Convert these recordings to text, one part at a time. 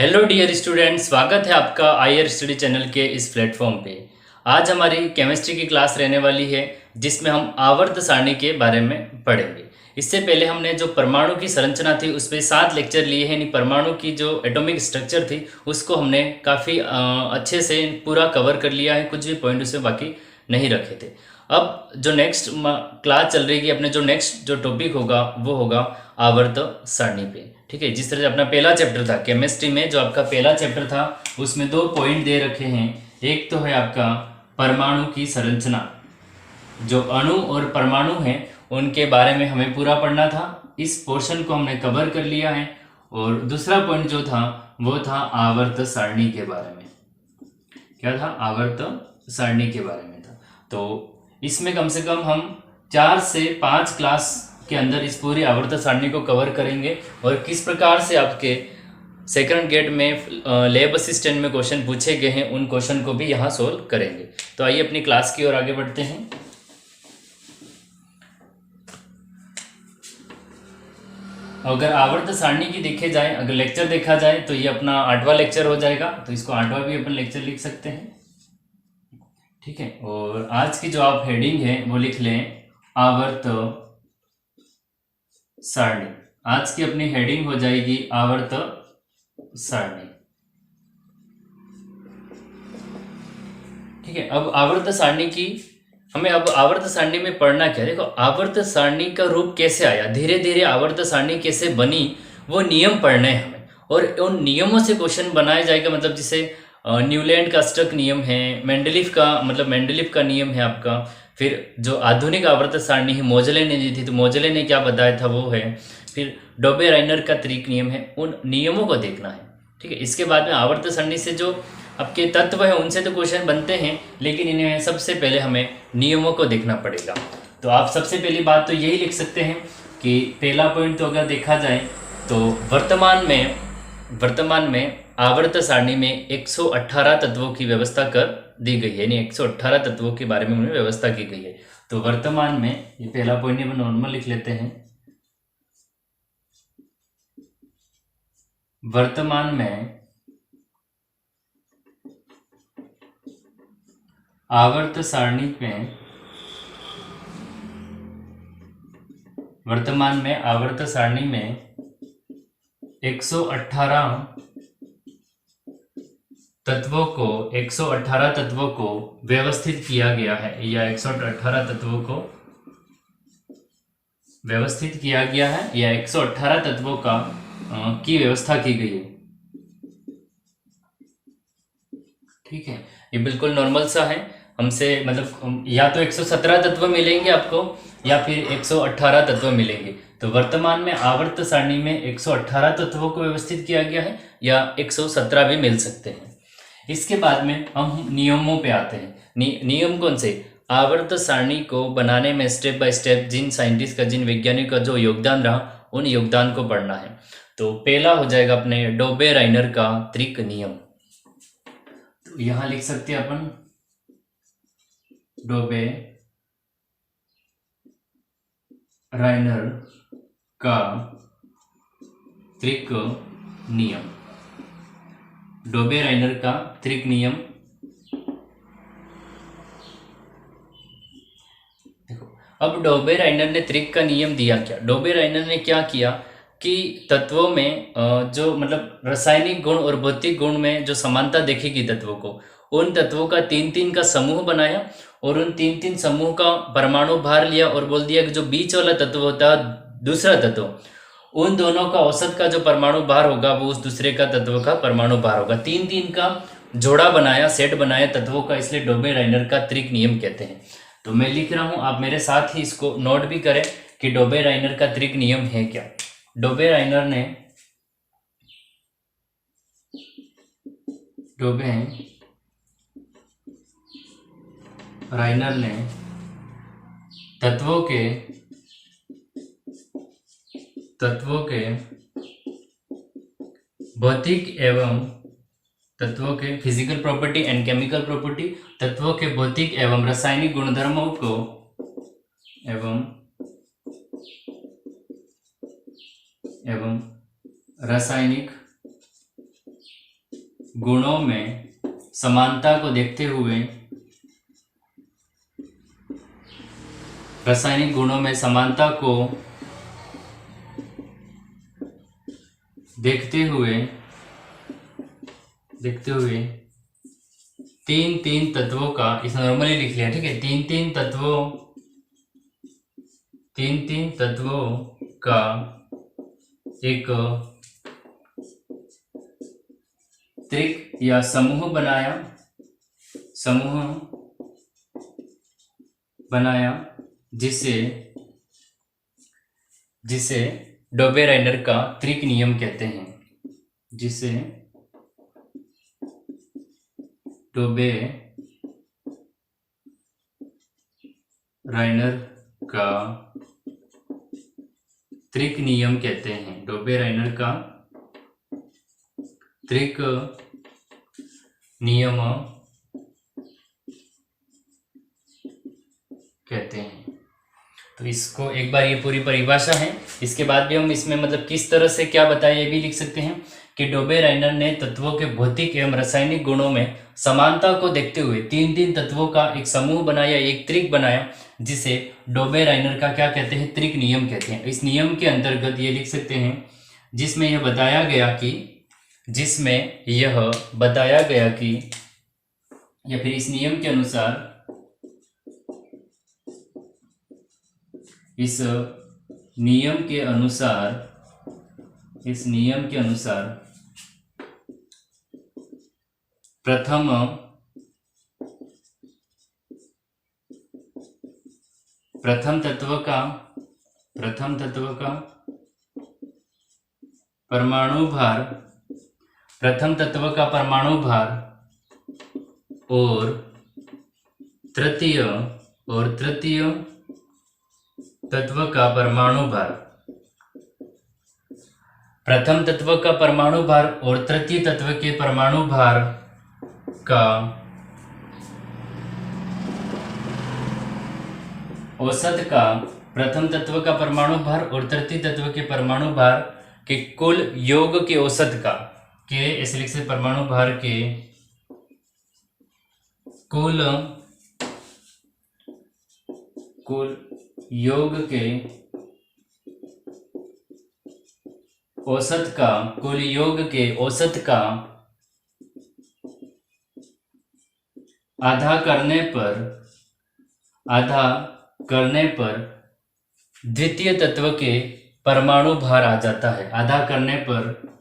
Hello dear student, स्वागत है आपका आईआर स्टडी चैनल के इस प्लेटफॉर्म पे। आज हमारी केमिस्ट्री की क्लास रहने वाली है जिसमें हम आवर्त सारणी के बारे में पढ़ेंगे। इससे पहले हमने जो परमाणु की संरचना थी उस पर 7 लेक्चर लिए हैं। यानी परमाणु की जो एटॉमिक स्ट्रक्चर थी उसको हमने काफ़ी अच्छे से पूरा कवर कर लिया है। कुछ भी पॉइंट उसमें बाकी नहीं रखे थे। अब जो नेक्स्ट क्लास चल रही है, अपने जो नेक्स्ट जो टॉपिक होगा वो होगा आवर्त सारणी पे। ठीक है, जिस तरह से अपना पहला चैप्टर था केमिस्ट्री में, जो आपका पहला चैप्टर था उसमें 2 पॉइंट दे रखे हैं। एक तो है आपका परमाणु की संरचना, जो अणु और परमाणु हैं उनके बारे में हमें पूरा पढ़ना था। इस पोर्शन को हमने कवर कर लिया है। और दूसरा पॉइंट जो था वो था आवर्त सारणी के बारे में। क्या था? आवर्त सारणी के बारे में था। तो इसमें कम से कम हम 4 से 5 क्लास के अंदर इस पूरी आवर्त सारणी को कवर करेंगे और किस प्रकार से आपके सेकंड गेट में लैब असिस्टेंट में क्वेश्चन पूछे गए हैं उन क्वेश्चन को भी यहाँ सोल्व करेंगे। तो आइए अपनी क्लास की ओर आगे बढ़ते हैं। अगर आवर्त सारणी की देखे जाए, अगर लेक्चर देखा जाए तो ये अपना 8वां लेक्चर हो जाएगा। तो इसको 8वां भी अपन लेक्चर लिख सकते हैं। ठीक है, और आज की जो आप हेडिंग है वो लिख लें आवर्त सारणी। आज की अपनी हेडिंग हो जाएगी आवर्त सारणी। ठीक है, अब आवर्त सारणी की हमें अब आवर्त सारणी में पढ़ना क्या। देखो, आवर्त सारणी का रूप कैसे आया, धीरे धीरे आवर्त सारणी कैसे बनी, वो नियम पढ़ने हैं हमें। और उन नियमों से क्वेश्चन बनाया जाएगा। मतलब जैसे न्यूलैंड का स्टक नियम है, मेंडलीफ का नियम है आपका। फिर जो आधुनिक आवर्त सारणी है मोजले ने दी थी, तो मोजले ने क्या बताया था वो है। फिर डोबे राइनर का त्रिक नियम है, उन नियमों को देखना है। ठीक है, इसके बाद में आवर्त सारणी से जो आपके तत्व है उनसे तो क्वेश्चन बनते हैं, लेकिन इन्हें सबसे पहले हमें नियमों को देखना पड़ेगा। तो आप सबसे पहली बात तो यही लिख सकते हैं कि पहला पॉइंट तो अगर देखा जाए तो वर्तमान में आवर्त सारणी में 118 तत्वों की व्यवस्था कर दी गई है। यानी 118 तत्वों के बारे में उन्हें व्यवस्था की गई है। तो वर्तमान में, ये पहला पॉइंट हम नॉर्मल लिख लेते हैं। वर्तमान में आवर्त सारणी में वर्तमान में आवर्त सारणी में 118 तत्वों को व्यवस्थित किया गया है, या 118 तत्वों को व्यवस्थित किया गया है, या 118 तत्वों का की व्यवस्था की गई है। ठीक है, ये बिल्कुल नॉर्मल सा है। हमसे मतलब या तो 117 तत्व मिलेंगे आपको या फिर 118 तत्व मिलेंगे। तो वर्तमान में आवर्त सारणी में 118 तत्वों को व्यवस्थित किया गया है, या 117 भी मिल सकते हैं। इसके बाद में हम नियमों पे आते हैं। नियम कौन से? आवर्त सारणी को बनाने में स्टेप बाय स्टेप जिन साइंटिस्ट का, जिन वैज्ञानिक का जो योगदान रहा, उन योगदान को पढ़ना है। तो पहला हो जाएगा अपने डोबे राइनर का त्रिक नियम। तो यहां लिख सकते हैं अपन डोबे राइनर का त्रिक नियम। डोबे राइनर का त्रिक नियम। देखो, अब डोबे राइनर ने त्रिक का नियम दिया क्या? डोबे राइनर ने क्या किया कि तत्वों में जो मतलब रासायनिक गुण और भौतिक गुण में जो समानता देखेगी तत्वों को, उन तत्वों का 3-3 का समूह बनाया और उन 3-3 समूह का परमाणु भार लिया और बोल दिया कि जो बीच वाला तत्व होता है, दूसरा तत्व, उन दोनों का औसत का जो परमाणु भार होगा वो उस दूसरे का तत्व का परमाणु भार होगा। 3-3 का जोड़ा बनाया, सेट बनाया तत्वों का, इसलिए डोबे राइनर का त्रिक नियम कहते हैं। तो मैं लिख रहा हूं, आप मेरे साथ ही इसको नोट भी करें कि डोबे राइनर का त्रिक नियम है क्या। डोबे राइनर ने तत्वों के भौतिक एवं तत्वों के physical property and chemical property, तत्वों के भौतिक एवं रासायनिक गुणधर्मों को रासायनिक गुणों में समानता को देखते हुए, रासायनिक गुणों में समानता को देखते हुए तीन तत्वों का, इस नॉर्मली लिख लिया, ठीक है, तीन तत्वों का एक त्रिक या समूह बनाया जिसे डोबेराइनर का त्रिक नियम कहते हैं, जिसे डोबेराइनर का त्रिक नियम कहते हैं, डोबेराइनर का त्रिक नियम कहते हैं। तो इसको एक बार, ये पूरी परिभाषा है, इसके बाद भी हम इसमें मतलब किस तरह से क्या बताया ये भी लिख सकते हैं कि डोबेराइनर ने तत्वों के भौतिक एवं रासायनिक गुणों में समानता को देखते हुए तीन तत्वों का एक समूह बनाया, एक त्रिक बनाया, जिसे डोबेराइनर का क्या कहते हैं, त्रिक नियम कहते हैं। इस नियम के अंतर्गत ये लिख सकते हैं जिसमें यह बताया गया कि या फिर इस नियम के अनुसार, इस नियम के अनुसार प्रथम तत्व का परमाणु भार और तृतीय तत्व का परमाणु भार, प्रथम तत्व का परमाणु भार और तृतीय तत्व के परमाणु भार का औसत का, प्रथम तत्व का परमाणु भार और तृतीय तत्व के परमाणु भार के कुल योग के औसत का, के ऐसे लिख सकते, परमाणु भार के कुल योग के औसत का आधा करने पर द्वितीय तत्व के परमाणु भार आ जाता है। आधा करने पर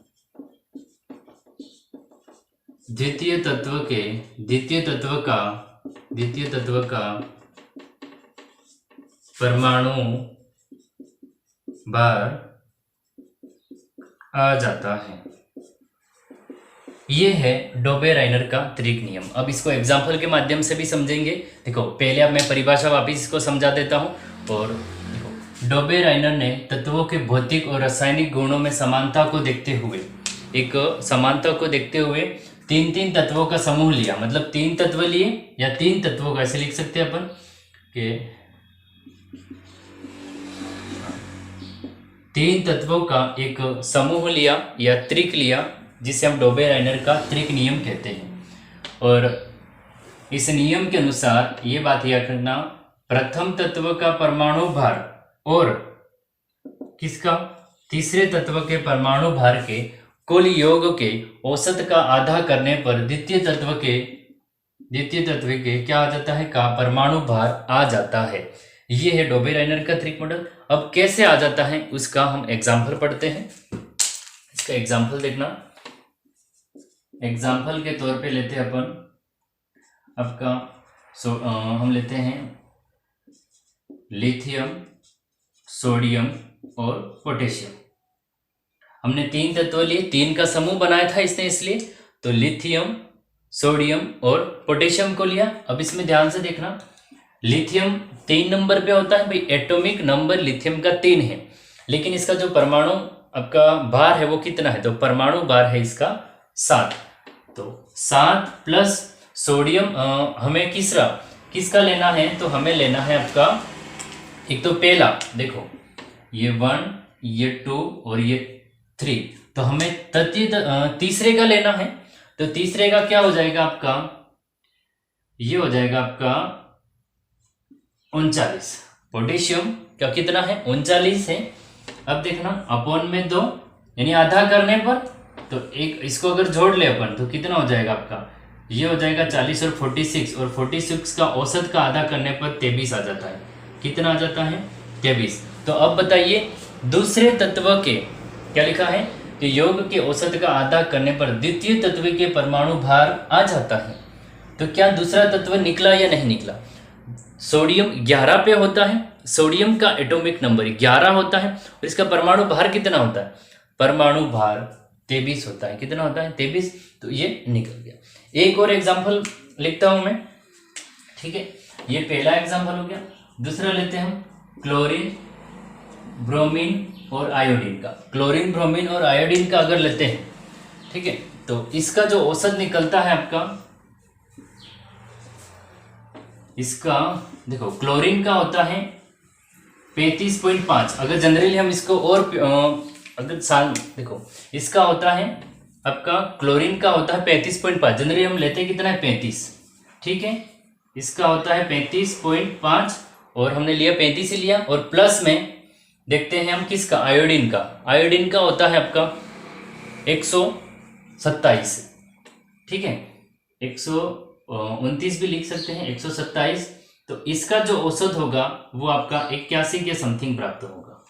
द्वितीय तत्व का परमाणु भार आ जाता है। ये है डोबेराइनर का त्रिक नियम। अब इसको एग्जाम्पल के माध्यम से भी समझेंगे। देखो पहले अब मैं परिभाषा वापिस इसको समझा देता हूँ। और देखो डोबेराइनर ने तत्वों के भौतिक और रासायनिक गुणों में समानता को देखते हुए तीन तत्वों का समूह लिया, मतलब तीन तत्व लिए या तीन तत्वों का, ऐसे लिख सकते हैं अपन कि तीन तत्वों का एक समूह लिया या त्रिक लिया, जिसे हम डोबेराइनर का त्रिक नियम कहते हैं। और इस नियम के अनुसार ये बात याद रखना, प्रथम तत्व का परमाणु भार और किसका, तीसरे तत्व के परमाणु भार के कुल योग के औसत का आधा करने पर द्वितीय तत्व के क्या आ जाता है, का परमाणु भार आ जाता है। ये है डोबेराइनर का त्रिक मॉडल। अब कैसे आ जाता है उसका हम एग्जाम्पल पढ़ते हैं। इसका एग्जाम्पल देखना, एग्जाम्पल के तौर पे लेते हैं अपन आपका हम लेते हैं लिथियम, सोडियम और पोटेशियम। हमने तीन तत्व लिए, तीन का समूह बनाया था इसने, इसलिए तो लिथियम, सोडियम और पोटेशियम को लिया। अब इसमें ध्यान से देखना, लिथियम 3 नंबर पे होता है भाई, एटॉमिक नंबर लिथियम का 3 है, लेकिन इसका जो परमाणु आपका भार है वो कितना है, तो परमाणु भार है इसका 7। तो 7 प्लस सोडियम, हमें किसका लेना है, तो हमें लेना है आपका, एक तो पहला देखो ये 1, ये 2 और ये 3, तो हमें तीसरे का लेना है। तो तो तीसरे का क्या हो जाएगा आपका, ये हो जाएगा आपका 39। पोटेशियम का कितना है, 39 है। अब देखना अपॉन में 2 यानी आधा करने पर, तो एक इसको अगर जोड़ ले अपन तो कितना हो जाएगा आपका, ये हो जाएगा 40 और 46, और 46 का औसत का आधा करने पर 23 आ जाता है। कितना आ जाता है, 23। तो अब बताइए दूसरे तत्व के क्या लिखा है कि योग के औसत का आधा करने पर द्वितीय तत्व के परमाणु भार आ जाता है। तो क्या दूसरा तत्व निकला या नहीं निकला। सोडियम 11 पे होता है, सोडियम का एटॉमिक नंबर 11 होता है और इसका परमाणु भार कितना होता है, परमाणु भार 23 होता है। कितना होता है, 23। तो ये निकल गया। एक और एग्जांपल लिखता हूं मैं, ठीक है। ये पहला एग्जांपल हो गया। दूसरा लेते हैं हम क्लोरीन, ब्रोमीन और आयोडीन का। क्लोरीन, ब्रोमीन और आयोडीन का अगर लेते हैं, ठीक है, तो इसका जो औसत निकलता है आपका, इसका देखो क्लोरीन का होता है 35.5। अगर जनरली हम इसको और अगर साल देखो, इसका होता है आपका क्लोरीन का होता है 35.5। जनरली हम लेते हैं कितना है, 35, ठीक है। इसका होता है 35.5 और हमने लिया 35 ही लिया। और प्लस में देखते हैं हम किसका, आयोडीन का। आयोडीन का होता है आपका 127, ठीक है, 129 भी लिख सकते हैं, 127। तो इसका जो औसत होगा वो आपका 81 के समथिंग प्राप्त होगा,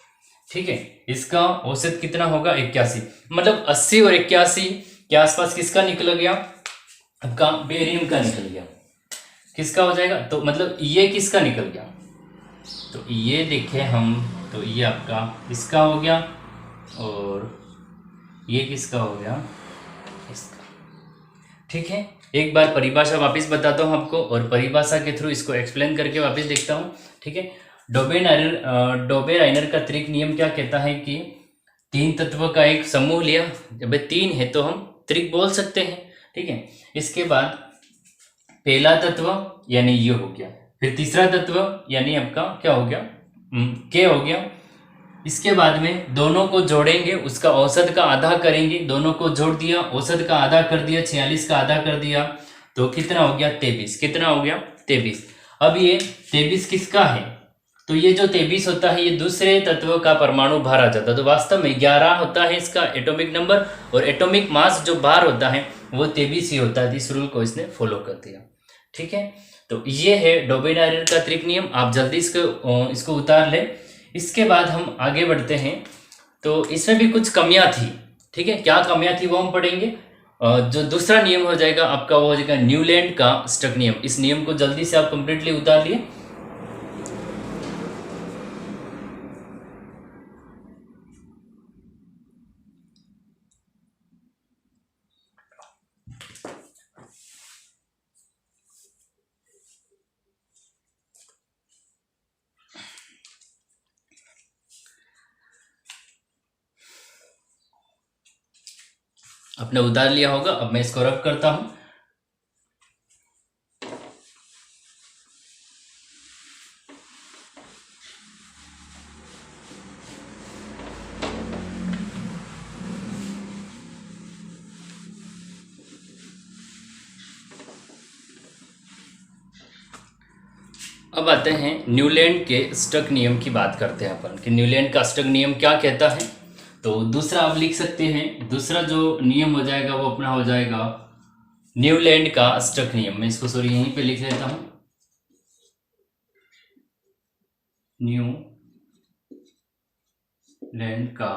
ठीक है। इसका औसत कितना होगा, 81। मतलब 80 और 81 के आसपास किसका निकल गया, आपका बेरियम का निकल गया। किसका हो जाएगा, तो मतलब ये किसका निकल गया, तो ये देखें हम, तो ये आपका इसका हो गया और ये किसका हो गया, इसका, ठीक है। एक बार परिभाषा वापस बताता हूँ आपको और परिभाषा के थ्रू इसको एक्सप्लेन करके वापस देखता हूँ, ठीक है। डोबेराइनर का त्रिक नियम क्या कहता है कि 3 तत्व का एक समूह लिया, जब 3 है तो हम त्रिक बोल सकते हैं, ठीक है। इसके बाद पहला तत्व यानी ये हो गया, फिर तीसरा तत्व यानी आपका क्या हो गया, के हो गया। इसके बाद में दोनों को जोड़ेंगे, उसका औसत का आधा करेंगे, दोनों को जोड़ दिया, औसत का आधा कर दिया, 46 का आधा कर दिया, तो कितना हो गया, 23। कितना हो गया, 23। अब ये 23 किसका है, तो ये जो 23 होता है ये दूसरे तत्व का परमाणु भार आ जाता है। तो वास्तव में 11 होता है इसका एटॉमिक नंबर और एटॉमिक मास जो भार होता है वो 23 ही होता है। इस रूल को इसने फॉलो कर दिया, ठीक है। तो ये है डोबेराइनर का त्रिक नियम, आप जल्दी इसको उतार लें। इसके बाद हम आगे बढ़ते हैं, तो इसमें भी कुछ कमियां थी, ठीक है। क्या कमियां थी वो हम पढ़ेंगे। जो दूसरा नियम हो जाएगा आपका वो हो जाएगा न्यूलैंड का स्टक नियम। इस नियम को जल्दी से आप कंप्लीटली उतार लिए। आपने उतार लिया होगा। अब मैं इसको रब करता हूं। अब आते हैं न्यूलैंड के स्टक नियम की बात करते हैं अपन कि न्यूलैंड का स्टक नियम क्या कहता है। तो दूसरा आप लिख सकते हैं, दूसरा जो नियम हो जाएगा वो अपना हो जाएगा न्यूलैंड का स्टक नियम। मैं इसको सॉरी यहीं पे लिख लेता हूं, न्यूलैंड का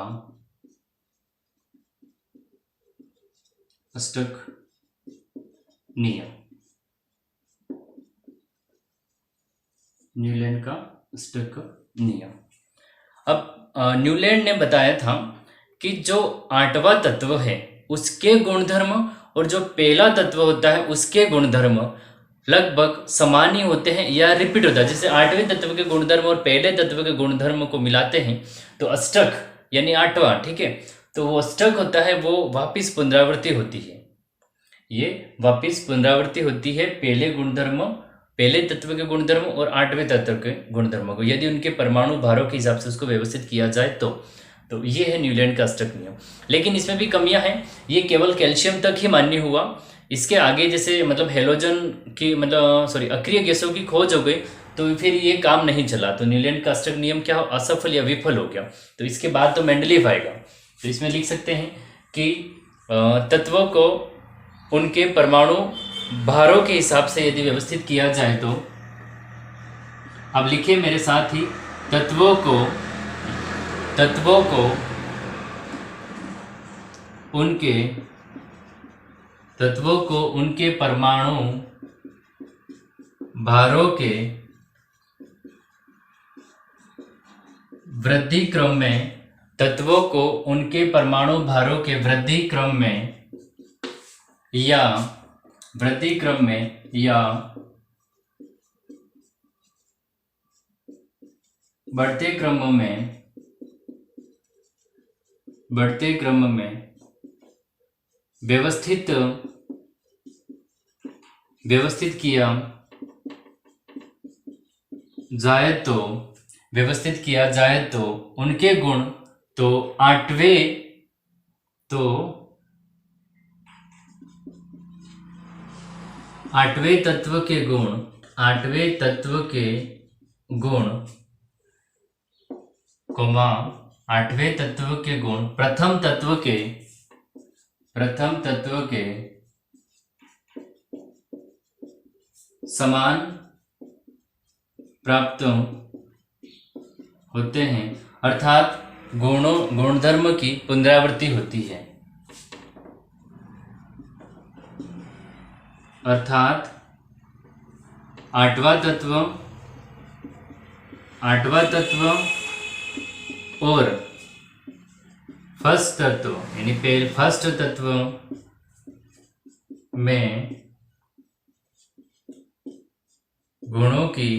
स्टक नियम, न्यूलैंड का स्टक नियम। अब न्यूलैंड ने बताया था कि जो 8वां तत्व है उसके गुणधर्म और जो पहला तत्व होता है उसके गुणधर्म लगभग समान ही होते हैं या रिपीट होता है। जैसे 8वें तत्व के गुणधर्म और पहले तत्व के गुणधर्म को मिलाते हैं तो अष्टक यानी 8वां, ठीक है, तो वो अष्टक होता है, वो वापिस पुनरावृत्ति होती है। ये वापिस पुनरावृत्ति होती है पहले गुणधर्म, पहले तत्व के गुणधर्म और 8वें तत्व के गुणधर्म को, यदि उनके परमाणु भारों के हिसाब से उसको व्यवस्थित किया जाए तो ये है न्यूलैंड का अष्टक नियम। लेकिन इसमें भी कमियां हैं, ये केवल कैल्शियम तक ही मान्य हुआ। इसके आगे जैसे मतलब हेलोजन की अक्रिय गैसों की खोज हो गई तो फिर ये काम नहीं चला, तो न्यूलैंड का अष्टक नियम क्या असफल या विफल हो गया। तो इसके बाद तो मेंडलीव आएगा। तो इसमें लिख सकते हैं कि तत्वों को उनके परमाणु भारों के हिसाब से यदि व्यवस्थित किया जाए तो, अब लिखिए मेरे साथ ही, तत्वों को उनके परमाणु भारों के वृद्धि क्रम में, तत्वों को उनके परमाणु भारों के वृद्धि क्रम में या बढ़ते क्रम में व्यवस्थित किया जाए तो उनके गुण तो आठवें तत्व के गुण प्रथम तत्व के समान प्राप्त होते हैं, अर्थात गुणधर्म की पुनरावृत्ति होती है। अर्थात आठवां तत्व और फर्स्ट तत्व में गुणों की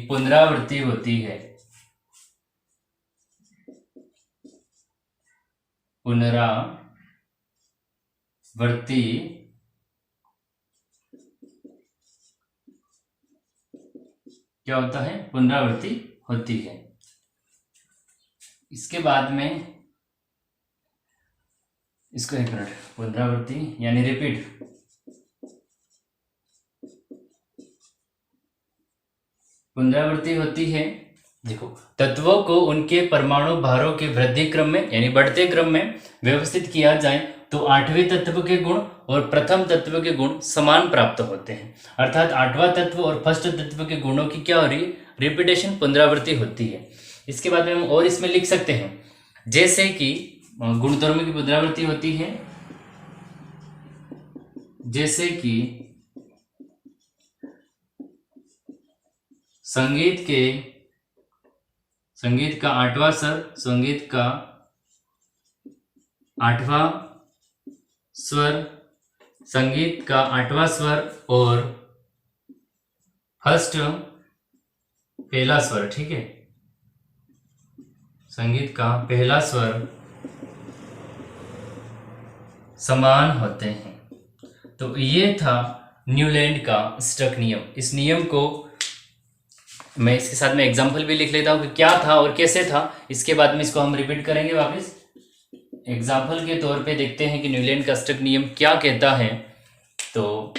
पुनरावृत्ति होती है। पुनरावृत्ति क्या होता है? पुनरावृत्ति होती है। इसके बाद में इसको एक मिनट, पुनरावृत्ति यानी रिपीट। पुनरावृत्ति होती है, देखो, तत्वों को उनके परमाणु भारों के वृद्धि क्रम में यानी बढ़ते क्रम में व्यवस्थित किया जाए तो आठवें तत्व के गुण और प्रथम तत्व के गुण समान प्राप्त होते हैं। अर्थात आठवां तत्व और फर्स्ट तत्व के गुणों की क्या हो रही है? रिपीटेशन, पुनरावृत्ति होती है। इसके बाद में हम और इसमें लिख सकते हैं, जैसे कि गुणधर्म की पुनरावृत्ति होती है, जैसे कि संगीत का आठवां स्वर और फर्स्ट पहला स्वर, ठीक है, संगीत का पहला स्वर समान होते हैं। तो ये था न्यूलैंड का अष्टक नियम। इस नियम को मैं इसके साथ में एग्जाम्पल भी लिख लेता हूँ कि क्या था और कैसे था। इसके बाद में इसको हम रिपीट करेंगे वापस। एग्जाम्पल के तौर पे देखते हैं कि न्यूलैंड का अष्टक नियम क्या कहता है। तो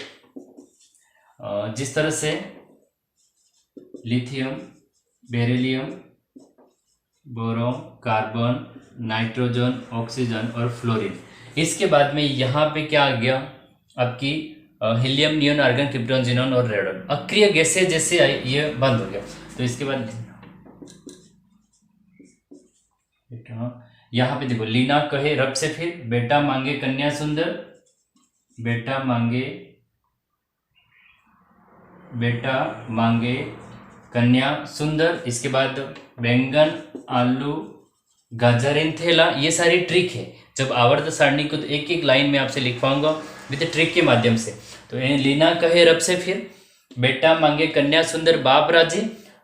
जिस तरह से lithium, beryllium, boron, carbon, nitrogen, oxygen और फ्लोरीन, इसके बाद में यहाँ पे क्या आ गया आपकी helium, neon, argon, krypton, xenon और रेडॉन। अक्रिय गैसें जैसे आई ये बंद हो गया। तो इसके बाद यहाँ पे देखो, लीना कहे रब से फिर, बेटा मांगे कन्या सुंदर, बेटा मांगे कन्या सुंदर। इसके बाद बैंगन, आलू, गाजर इन थैला। ये सारी ट्रिक है। जब आवर्त सारणी को तो एक एक लाइन में आपसे लिखवाऊंगा विद ट्रिक के माध्यम से। तो लीना कहे रब से फिर, बेटा मांगे कन्या सुंदर बाप राजी,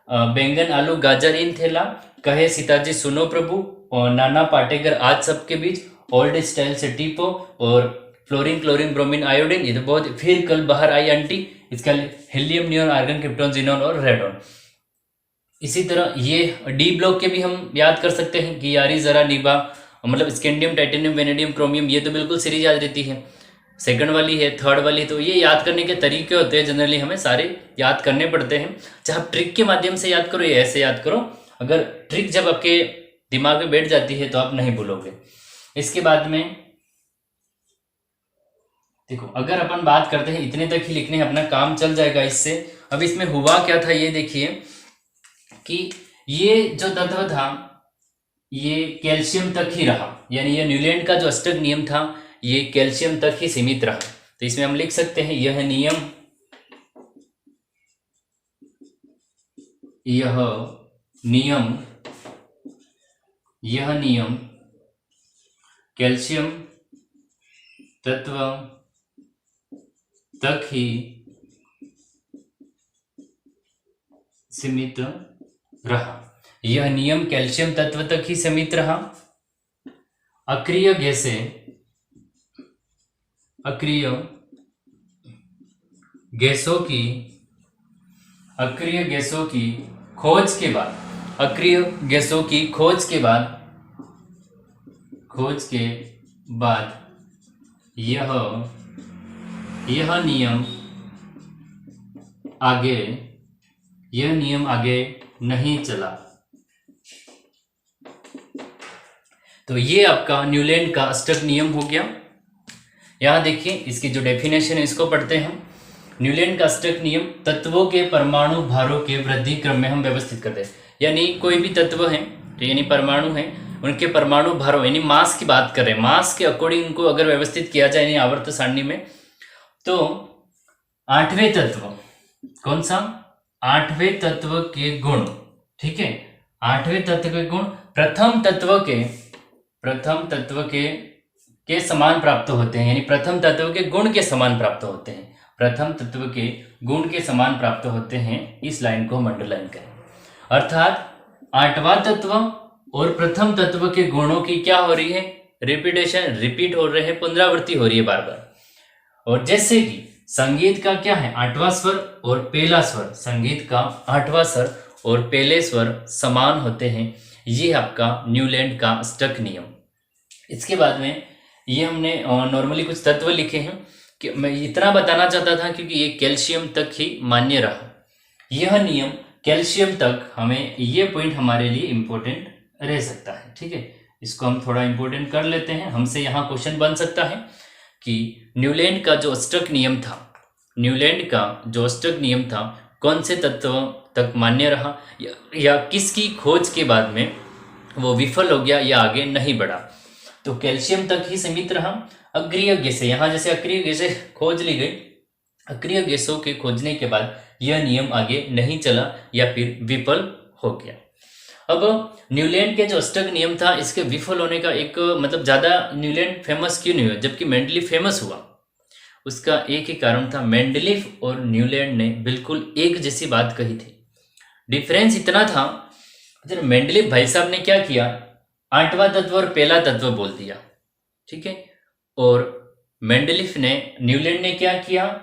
बैंगन आलू गाजर इन थैला, कहे सीताजी सुनो प्रभु, और नाना पाटेकर आज सबके बीच, ओल्ड स्टाइल से टीपो, और फ्लोरीन, क्लोरीन, ब्रोमीन, आयोडीन, ये तो बहुत, फिर कल बाहर आई आंटी। इसका helium, neon, argon, krypton, xenon और रेडॉन। इसी तरह ये डी ब्लॉक के भी हम याद कर सकते हैं कि यारी जरा निभा, मतलब स्कैंडियम टाइटेनियम वेनेडियम क्रोमियम, ये तो बिल्कुल सीरीज याद रहती है। सेकंड वाली है, थर्ड वाली, तो ये याद करने के तरीके होते हैं, जनरली हमें सारे याद करने पड़ते हैं। चाहे आप ट्रिक के माध्यम से याद करो या ऐसे याद करो, अगर ट्रिक जब आपके दिमाग में बैठ जाती है तो आप नहीं भूलोगे। इसके बाद में देखो, अगर अपन बात करते हैं इतने तक ही लिखने हैं, अपना काम चल जाएगा इससे। अब इसमें हुआ क्या था ये देखिए कि ये जो तत्व था ये कैल्शियम तक ही रहा, यानी ये न्यूलैंड का जो अष्टक नियम था ये कैल्शियम तक ही सीमित रहा। तो इसमें हम लिख सकते हैं यह नियम यह नियम कैल्शियम तत्व तक ही सीमित रहा। यह नियम कैल्शियम तत्व तक ही सीमित रहा। अक्रिय गैसों की खोज के बाद यह नियम आगे नहीं चला। तो ये आपका न्यूलैंड का अष्टक नियम हो गया। यहाँ देखिए इसकी जो डेफिनेशन है इसको पढ़ते हैं हम। न्यूलैंड का अष्टक नियम तत्वों के परमाणु भारों के वृद्धि क्रम में हम व्यवस्थित करते हैं, यानी कोई भी तत्व है तो यानी परमाणु है, उनके परमाणु भारों यानी मास की बात करें, मास के अकॉर्डिंग उनको अगर व्यवस्थित किया जाए यानी आवर्त सारणी में, तो आठवें तत्व कौन सा, आठवें तत्व के गुण, ठीक है, आठवें तत्व के गुण प्रथम तत्व के समान प्राप्त होते हैं, यानी प्रथम तत्व के गुण के समान प्राप्त होते हैं, प्रथम तत्व के गुण के समान प्राप्त होते हैं। इस लाइन को हम अंडरलाइन करें, अर्थात आठवां तत्व और प्रथम तत्व के गुणों की क्या हो रही है, रिपीट हो रहे हैं, पुनरावृत्ति हो रही है बार बार। और जैसे कि संगीत का क्या है, आठवां स्वर और पहला स्वर, संगीत का आठवां स्वर और पहले स्वर समान होते हैं, ये आपका न्यूलैंड का अष्टक नियम। इसके बाद में ये हमने नॉर्मली कुछ तत्व लिखे हैं कि मैं इतना बताना चाहता था क्योंकि ये कैल्शियम तक ही मान्य रहा, यह नियम कैल्शियम तक, हमें ये पॉइंट हमारे लिए इंपॉर्टेंट रह सकता है, ठीक है, इसको हम थोड़ा इंपॉर्टेंट कर लेते हैं। हमसे यहाँ क्वेश्चन बन सकता है कि न्यूलैंड का जो अष्टक नियम था कौन से तत्व तक मान्य रहा, या किसकी खोज के बाद में वो विफल हो गया या आगे नहीं बढ़ा। तो कैल्शियम तक ही सीमित रहा। अग्रिय गैसें, यहाँ जैसे अक्रिय गैसें खोज ली गई, अक्रिय गैसों के खोजने के बाद यह नियम आगे नहीं चला या फिर विफल हो गया। अब न्यूलैंड के जो अष्टक नियम था इसके विफल होने का एक मतलब ज़्यादा न्यूलैंड फेमस क्यों नहीं हुआ जबकि मेंडलीफ फेमस हुआ, उसका एक ही कारण था, मेंडलीफ और न्यूलैंड ने बिल्कुल एक जैसी बात कही थी। डिफरेंस इतना था, मेंडलीफ भाई साहब ने क्या किया, आठवां तत्व और पहला तत्व बोल दिया, ठीक है, और मेंडलीफ ने, न्यूलैंड ने क्या किया,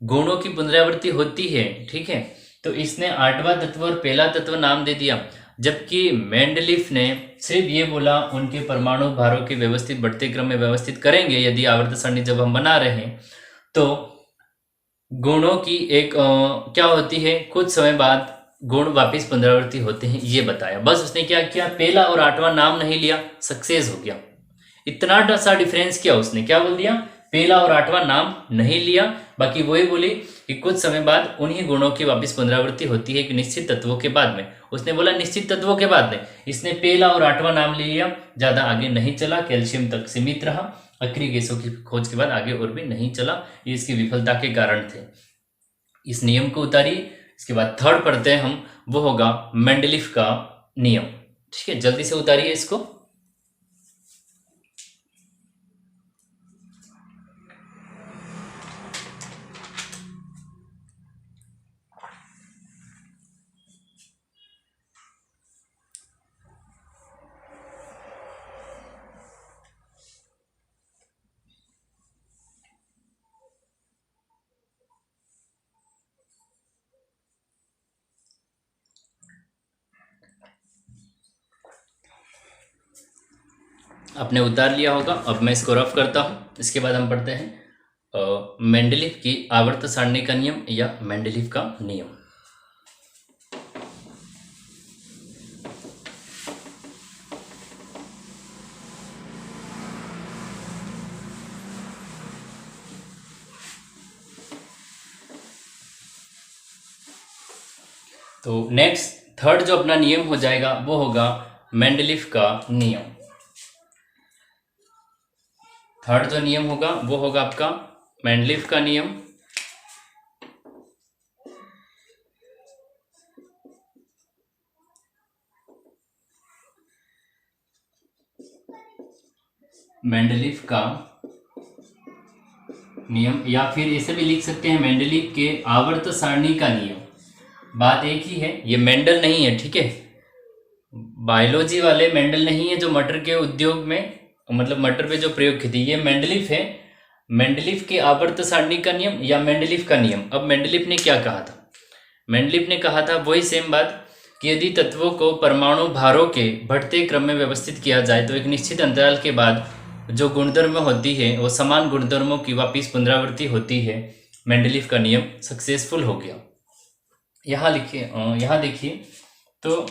गुणों की पुनरावृत्ति होती है, ठीक है, तो इसने आठवां तत्व और पहला तत्व नाम दे दिया, जबकि मेंडलीफ ने सिर्फ ये बोला उनके परमाणु भारों के व्यवस्थित बढ़ते क्रम में व्यवस्थित करेंगे यदि आवर्त सारणी जब हम बना रहे हैं, तो गुणों की एक क्या होती है, कुछ समय बाद गुण वापिस पुनरावृत्ति होते हैं, ये बताया। बस उसने क्या किया, पहला और आठवां नाम नहीं लिया, सक्सेस हो गया। इतना सा डिफरेंस किया, उसने क्या बोल दिया, पहला और आठवां नाम नहीं लिया, बाकी वही बोली कि कुछ समय बाद उन्हीं गुणों की वापस पुनरावृत्ति होती है एक निश्चित तत्वों के बाद में। उसने बोला निश्चित तत्वों के बाद में, इसने पहला और आठवां नाम ले लिया, ज्यादा आगे नहीं चला, कैल्शियम तक सीमित रहा, अक्रिय गैसों की खोज के बाद आगे और भी नहीं चला, ये इसकी विफलता के कारण थे। इस नियम को उतारिए। इसके बाद थर्ड पढ़ते हैं हम, वो होगा मेंडलीफ का नियम, ठीक है, जल्दी से उतारिए इसको। आपने उतार लिया होगा। अब मैं इसको रफ करता हूँ। इसके बाद हम पढ़ते हैं मेंडलीव की आवर्त सारणी का नियम या मेंडलीव का नियम। तो नेक्स्ट थर्ड जो अपना नियम हो जाएगा वो होगा मेंडलीव का नियम। थर्ड जो नियम होगा वो होगा आपका मेंडलीव का नियम। मेंडलीव का नियम, या फिर ऐसे भी लिख सकते हैं मेंडलीव के आवर्त सारणी का नियम। बात एक ही है, ये मेंडल नहीं है, ठीक है। बायोलॉजी वाले मेंडल नहीं है जो मटर के उद्योग में, मतलब मटर पे जो प्रयोग की थी, ये मेंडलीव है। मेंडलीव के आवर्त सारणी का नियम या मेंडलीव का नियम। अब मेंडलीव ने क्या कहा था? मेंडलीव ने कहा था वही सेम बात कि यदि तत्वों को परमाणु भारों के बढ़ते क्रम में व्यवस्थित किया जाए तो एक निश्चित अंतराल के बाद जो गुणधर्म होती है वो समान गुणधर्मों की वापिस पुनरावृत्ति होती है। मेंडलीव का नियम सक्सेसफुल हो गया। यहाँ लिखिए, यहाँ देखिए, तो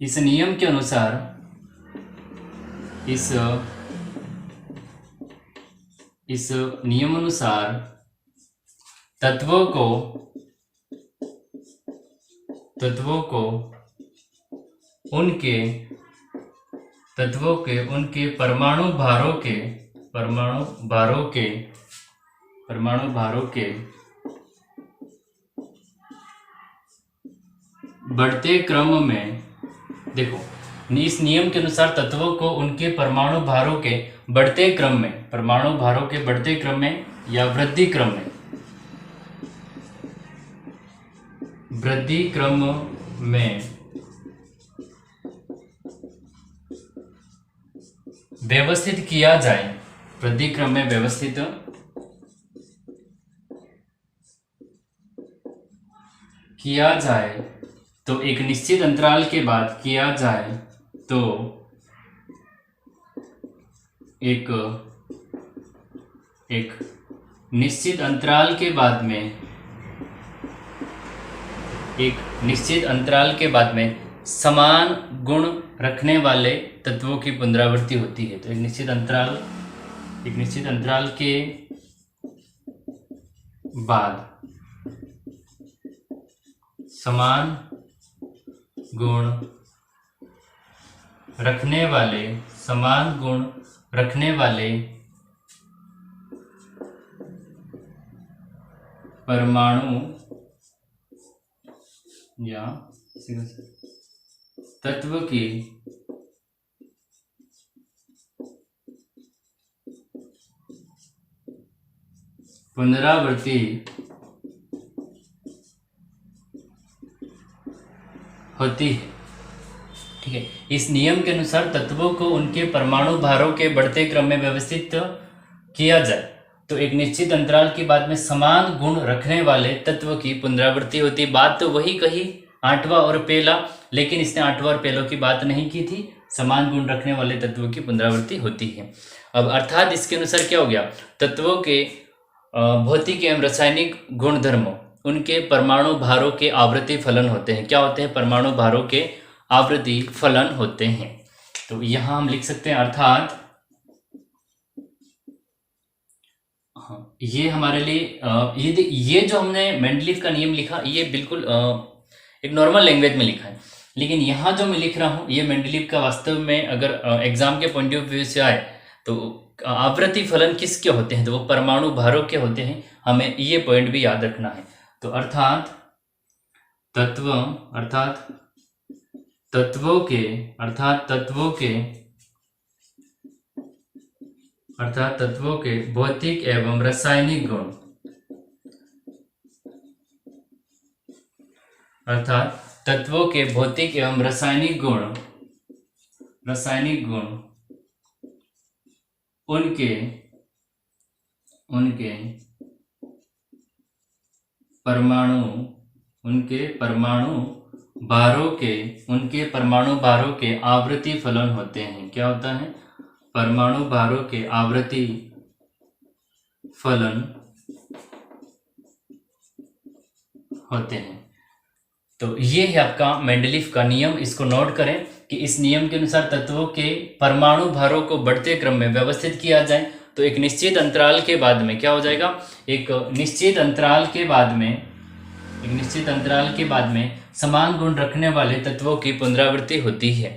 इस नियम के अनुसार इस नियम अनुसार तत्वों को उनके परमाणु भारों के बढ़ते क्रम में, देखो, इस नियम के अनुसार तत्वों को उनके परमाणु भारों के बढ़ते क्रम में या वृद्धि क्रम में व्यवस्थित किया जाए। वृद्धि क्रम में व्यवस्थित किया जाए तो एक निश्चित अंतराल के बाद किया जाए तो एक निश्चित अंतराल के बाद में समान गुण रखने वाले तत्वों की पुनरावृत्ति होती है। तो एक निश्चित अंतराल के बाद समान गुण रखने वाले परमाणु या तत्व की पुनरावृत्ति होती है, ठीक है। इस नियम के अनुसार तत्वों को उनके परमाणु भारों के बढ़ते क्रम में व्यवस्थित किया जाए तो एक निश्चित अंतराल के बाद में समान गुण रखने वाले तत्व की पुनरावृत्ति होती है। बात तो वही कही, आठवां और पहला, लेकिन इसने आठवां और पहलों की बात नहीं की थी। समान गुण रखने वाले तत्वों की पुनरावृत्ति होती है। अब अर्थात इसके अनुसार क्या हो गया? तत्वों के भौतिक एवं रासायनिक गुणधर्मों उनके परमाणु भारों के आवृत्ति फलन होते हैं। क्या होते हैं? परमाणु भारों के आवृत्ति फलन होते हैं। तो यहाँ हम लिख सकते हैं अर्थात ये हमारे लिए ये जो हमने मेंडलीव का नियम लिखा, ये बिल्कुल एक नॉर्मल लैंग्वेज में लिखा है, लेकिन यहाँ जो मैं लिख रहा हूँ ये मेंडलीव का वास्तव में अगर एग्जाम के पॉइंट ऑफ व्यू से आए तो आवृत्ति फलन किसके होते हैं? तो वो परमाणु भारों के होते हैं। हमें ये पॉइंट भी याद रखना है। तो अर्थात तत्वों के भौतिक एवं रासायनिक गुण, उनके परमाणु भारों के, उनके परमाणु भारों के आवृत्ति फलन होते हैं। क्या होता है? परमाणु भारों के आवृत्ति फलन होते हैं। तो ये है आपका मेंडलीफ का नियम। इसको नोट करें कि इस नियम के अनुसार तत्वों के परमाणु भारों को बढ़ते क्रम में व्यवस्थित किया जाए तो एक निश्चित अंतराल के बाद में क्या हो जाएगा? एक निश्चित अंतराल के बाद में समान गुण रखने वाले तत्वों की पुनरावृत्ति होती है।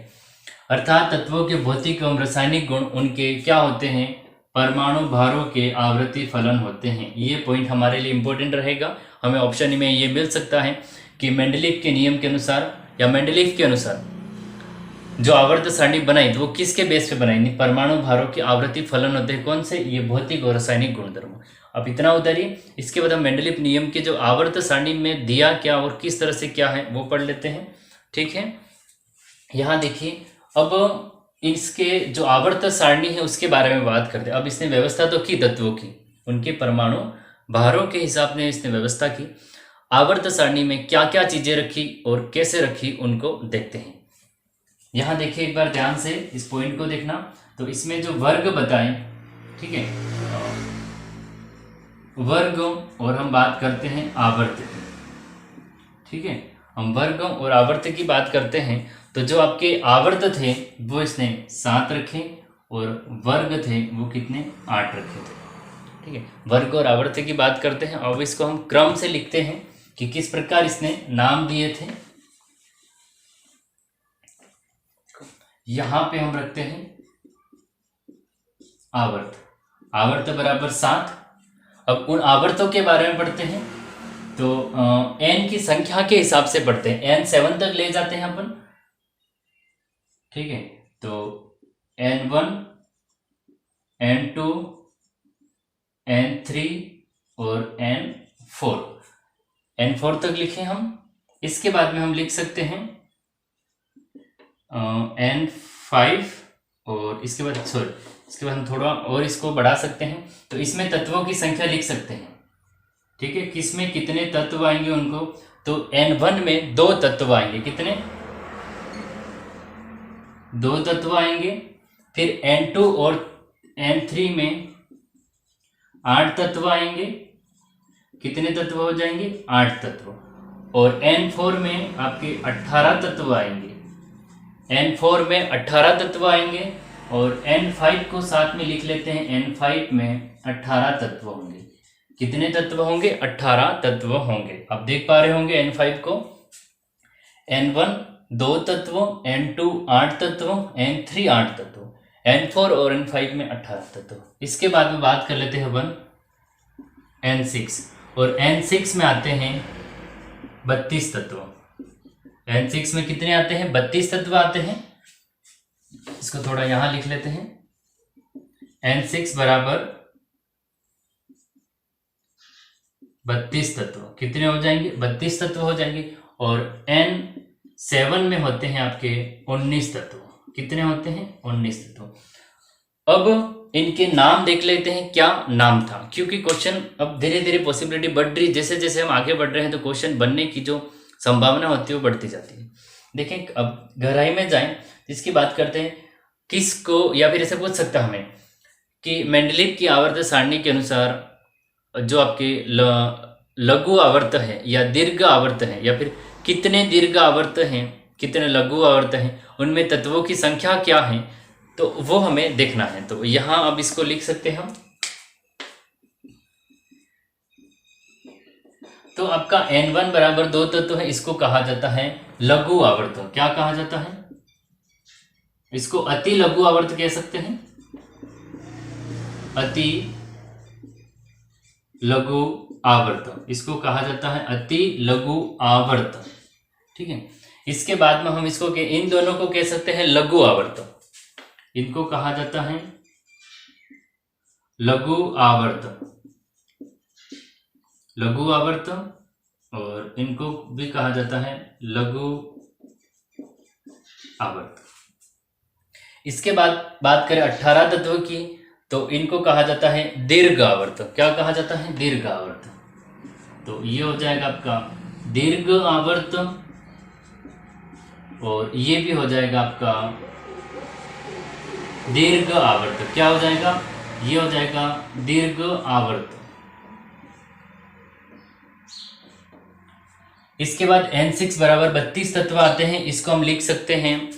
अर्थात तत्वों के भौतिक एवं रासायनिक गुण उनके क्या होते हैं? परमाणु भारों के आवृत्ति फलन होते हैं। ये पॉइंट हमारे लिए इंपॉर्टेंट रहेगा। हमें ऑप्शन में ये मिल सकता है कि मेंडलीफ के नियम के अनुसार या मेंडलीफ के अनुसार जो आवर्त सारणी बनाई तो वो किसके बेस पे बनाई? परमाणु भारों के आवृत्ति फलन होते हैं। कौन से? ये भौतिक और रासायनिक गुणधर्म। अब इतना उतारिए। इसके बाद हम मेंडलीफ नियम के जो आवर्त सारणी में दिया क्या और किस तरह से क्या है वो पढ़ लेते हैं। ठीक है, यहाँ देखिए, अब इसके जो आवर्त सारणी है उसके बारे में बात करते हैं। अब इसने व्यवस्था तो की तत्वों की, उनके परमाणु भारों के हिसाब से इसने व्यवस्था की। आवर्त सारणी में क्या क्या चीजें रखी और कैसे रखी उनको देखते हैं। यहाँ देखिए, एक बार ध्यान से इस पॉइंट को देखना। तो इसमें जो वर्ग बताएं, ठीक है, वर्ग और हम बात करते हैं आवर्त की। ठीक है, हम वर्ग और आवर्त की बात करते हैं तो जो आपके आवर्त थे वो इसने 7 रखे और वर्ग थे वो कितने? 8 रखे थे। ठीक है, वर्ग और आवर्त की बात करते हैं। अब इसको हम क्रम से लिखते हैं कि किस प्रकार इसने नाम दिए थे। यहां पे हम रखते हैं आवर्त, आवर्त बराबर 7। अब उन आवर्तों के बारे में पढ़ते हैं तो n की संख्या के हिसाब से पढ़ते हैं। n 7 तक ले जाते हैं अपन। ठीक है, तो n1, n2, n3 और n4, n4 तक लिखे हम। इसके बाद में हम लिख सकते हैं n5 और इसके बाद हम थोड़ा और इसको बढ़ा सकते हैं तो इसमें तत्वों की संख्या लिख सकते हैं। ठीक है, किसमें कितने तत्व आएंगे उनको? तो n1 में 2 तत्व आएंगे। कितने? 2 तत्व आएंगे। फिर n2 और n3 में 8 तत्व आएंगे। कितने तत्व हो जाएंगे? 8 तत्व। और n4 में आपके 18 तत्व आएंगे। n4 में 18 तत्व आएंगे और n5 को साथ में लिख लेते हैं। n5 में 18 तत्व होंगे। कितने तत्व होंगे? 18 तत्व होंगे। आप देख पा रहे होंगे n5 को। n1 2 तत्व, n2 8 तत्व, n3 8 तत्व, n4 और n5 में 18 तत्व। इसके बाद में बात कर लेते हैं अपन n6 और n6 में आते हैं 32 तत्व। n6 में कितने आते हैं? 32 तत्व आते हैं। इसको थोड़ा यहां लिख लेते हैं। n6 बराबर 32 तत्व। कितने हो जाएंगे? 32 तत्व हो जाएंगे। और n7 में होते हैं आपके 19 तत्व। कितने होते हैं? 19 तत्व। अब इनके नाम देख लेते हैं, क्या नाम था, क्योंकि क्वेश्चन अब धीरे धीरे पॉसिबिलिटी बढ़ रही, जैसे जैसे हम आगे बढ़ रहे हैं तो क्वेश्चन बनने की जो संभावना होती है वो बढ़ती जाती है। देखें, अब गहराई में जाएं, इसकी बात करते हैं किसको, या फिर ऐसे पूछ सकता हमें कि मेंडलीफ की आवर्त सारणी के अनुसार जो आपके लघु आवर्त है या दीर्घ आवर्त है, या फिर कितने दीर्घ आवर्त हैं, कितने लघु आवर्त हैं, उनमें तत्वों की संख्या क्या है, तो वो हमें देखना है। तो यहां अब इसको लिख सकते हैं हम। तो आपका n1 बराबर 2 तत्व है, इसको कहा जाता है लघु आवर्त। क्या कहा जाता है? इसको अति लघु आवर्त कह सकते हैं। अति लघु आवर्त इसको कहा जाता है, अति लघु आवर्त। ठीक है, इसके बाद में हम इसको इन दोनों को कह सकते हैं लघु आवर्त। इनको कहा जाता है लघु आवर्त, लघु आवर्त, और इनको भी कहा जाता है लघु आवर्त। इसके बाद बात करें 18 तत्व की, तो इनको कहा जाता है दीर्घ आवर्त। क्या कहा जाता है? दीर्घ आवर्त। तो ये हो जाएगा आपका दीर्घ आवर्त, और ये भी हो जाएगा आपका दीर्घ आवर्त। क्या हो जाएगा? ये हो जाएगा दीर्घ आवर्त। इसके बाद N6 बराबर 32 तत्व आते हैं। इसको हम लिख सकते हैं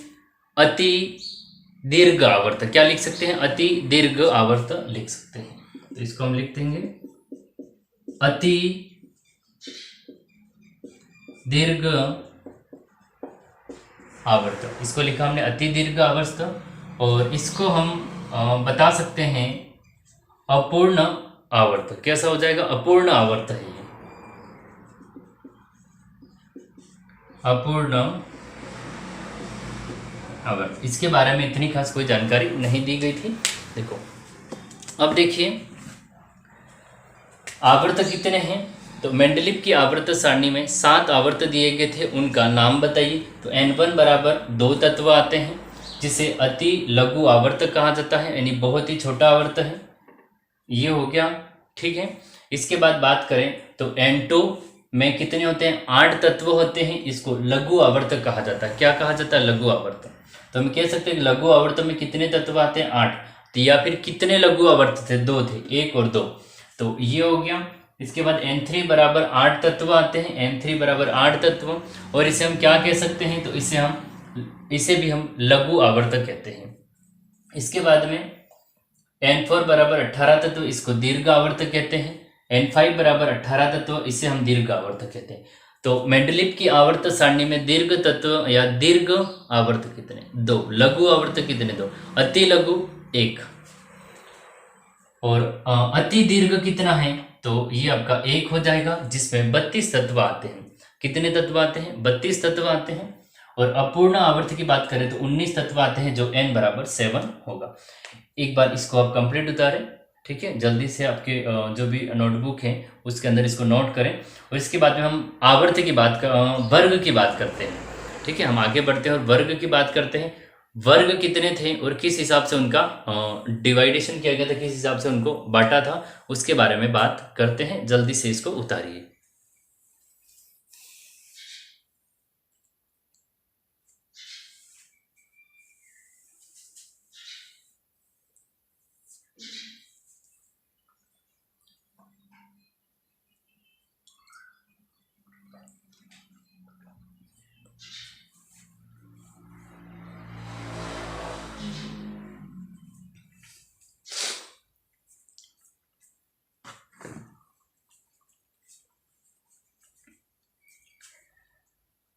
अति दीर्घ आवर्त। क्या लिख सकते हैं? अति दीर्घ आवर्त लिख सकते हैं। तो इसको हम लिख देंगे अति दीर्घ आवर्त। इसको लिखा हमने अति दीर्घ आवर्त। और इसको हम बता सकते हैं अपूर्ण आवर्त। कैसा हो जाएगा? अपूर्ण आवर्त है ये, अपूर्ण आवर्त। इसके बारे में इतनी खास कोई जानकारी नहीं दी गई थी। देखो अब देखिए आवर्त कितने हैं। तो मेंडलीव की आवर्त सारणी में 7 आवर्त दिए गए थे, उनका नाम बताइए। तो N1 बराबर 2 तत्व आते हैं, जिसे अति लघु आवर्त कहा जाता है, यानी बहुत ही छोटा आवर्त है। ये हो गया, ठीक है। इसके बाद बात करें तो N2 में कितने होते हैं? 8 तत्व होते हैं। इसको लघु आवर्त कहा जाता है। क्या कहा जाता है? लघु आवर्त। तो हम कह सकते हैं लघु आवर्त में कितने तत्व आते हैं? 8। तो या फिर कितने लघु आवर्त थे? 2 थे, 1 और 2। तो ये हो गया। इसके बाद N3 बराबर 8 तत्व आते हैं। N3 बराबर 8 तत्व, और इसे हम क्या कह सकते हैं? तो इसे भी हम लघु आवर्त कहते हैं। इसके बाद में N4 बराबर 18 तत्व, इसको दीर्घ आवर्त कहते हैं। N5 बराबर 18 तत्व, इसे हम दीर्घ आवर्त कहते हैं। तो मेंडलीव की आवर्त सारणी में दीर्घ तत्व या दीर्घ आवर्त कितने? 2। लघु आवर्त कितने? 2। अति लघु 1। और अति दीर्घ कितना है? तो ये आपका 1 हो जाएगा, जिसमें 32 तत्व आते हैं। कितने तत्व आते हैं? 32 तत्व आते हैं। और अपूर्ण आवर्त की बात करें तो 19 तत्व आते हैं, जो N बराबर 7 होगा। एक बार इसको आप कंप्लीट उतारें, ठीक है। जल्दी से आपके जो भी नोटबुक है उसके अंदर इसको नोट करें। और इसके बाद में हम आवर्त की वर्ग की बात करते हैं, ठीक है। हम आगे बढ़ते हैं और वर्ग की बात करते हैं। वर्ग कितने थे और किस हिसाब से उनका डिवाइडेशन किया गया था, किस हिसाब से उनको बांटा था, उसके बारे में बात करते हैं। जल्दी से इसको उतारिए।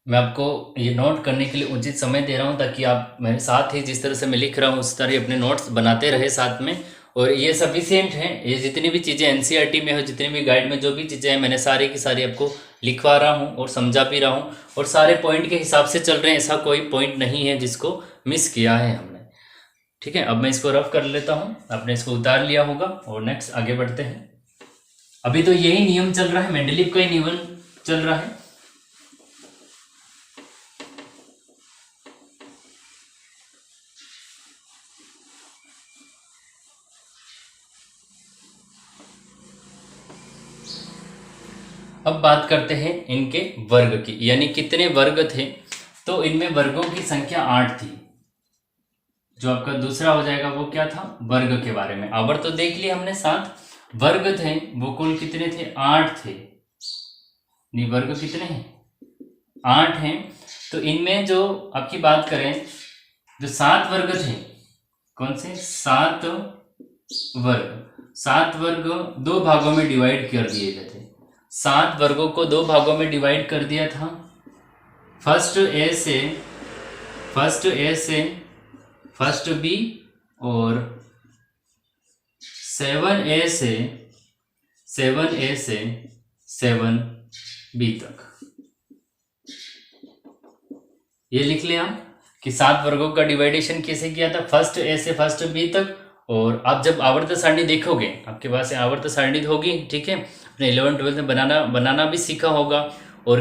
मैं आपको ये नोट करने के लिए उचित समय दे रहा हूँ, ताकि आप मेरे साथ ही जिस तरह से मैं लिख रहा हूँ उस तरह अपने नोट्स बनाते रहे साथ में। और ये सफिशिएंट हैं। ये जितनी भी चीज़ें NCERT में हो, जितनी भी गाइड में जो भी चीज़ें हैं, मैंने सारी की सारी आपको लिखवा रहा हूँ और समझा भी रहा हूँ, और सारे पॉइंट के हिसाब से चल रहे हैं। ऐसा कोई पॉइंट नहीं है जिसको मिस किया है हमने, ठीक है। अब मैं इसको रफ कर लेता हूँ। आपने इसको उतार लिया होगा और नेक्स्ट आगे बढ़ते हैं। अभी तो यही नियम चल रहा है, मेंडलीव का ही नियम चल रहा है। अब बात करते हैं इनके वर्ग की, यानी कितने वर्ग थे। तो इनमें वर्गों की संख्या 8 थी। जो आपका दूसरा हो जाएगा वो क्या था? वर्ग के बारे में। आवर्त तो देख लिया हमने 7। वर्ग थे वो कुल कितने थे? 8 थे। नहीं, वर्ग कितने हैं? 8 हैं। तो इनमें जो आपकी बात करें, जो 7 वर्ग थे, कौन से? 7 वर्ग। 7 वर्ग 2 भागों में डिवाइड कर दिए गए थे। 7 वर्गों को 2 भागों में डिवाइड कर दिया था। फर्स्ट ए से फर्स्ट बी, और 7A से 7B तक। ये लिख लिया कि 7 वर्गों का डिवाइडेशन कैसे किया था, फर्स्ट ए से फर्स्ट बी तक। और आप जब आवर्त सारणी देखोगे, आपके पास आवर्त सारणी होगी, ठीक है। अपने 11th-12th में बनाना भी सीखा होगा, और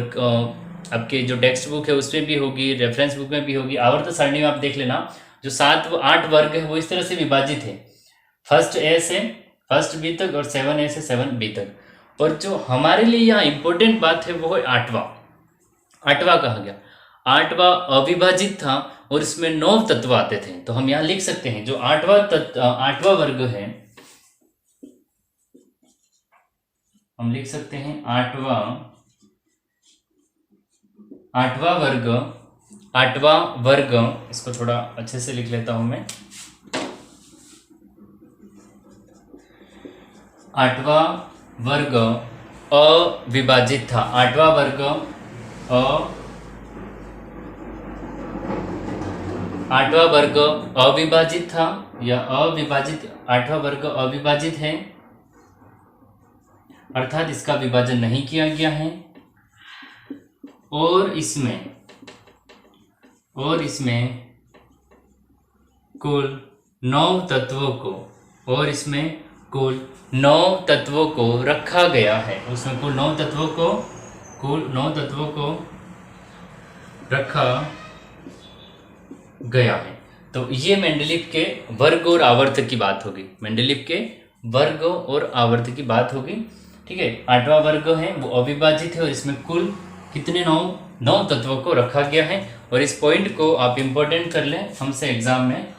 आपके जो टेक्स्ट बुक है उसमें भी होगी, रेफरेंस बुक में भी होगी। आवर्त सारणी में आप देख लेना, जो 7-8 वर्ग है वो इस तरह से विभाजित है, फर्स्ट ए से फर्स्ट बी तक और 7A से 7B तक। और जो हमारे लिए यहाँ इंपॉर्टेंट बात है वो है 8वां कहा गया। आठवां अविभाजित था और इसमें 9 तत्व आते थे। तो हम यहाँ लिख सकते हैं जो आठवां वर्ग है, हम लिख सकते हैं आठवां वर्ग, इसको थोड़ा अच्छे से लिख लेता हूं मैं। आठवां वर्ग अविभाजित था। आठवां वर्ग अविभाजित था या अविभाजित, आठवां वर्ग अविभाजित है, अर्थात इसका विभाजन नहीं किया गया है। और इसमें कुल 9 तत्वों को रखा गया है। उसमें कुल 9 तत्वों को रखा गया है। तो ये मेंडलीव के वर्ग और आवर्त की बात होगी। मेंडलीव के वर्ग और आवर्त की बात होगी। ठीक है, आठवां वर्ग है वो अविभाजित है और इसमें कुल कितने 9 तत्वों को रखा गया है। और इस पॉइंट को आप इंपॉर्टेंट कर लें, हमसे एग्जाम में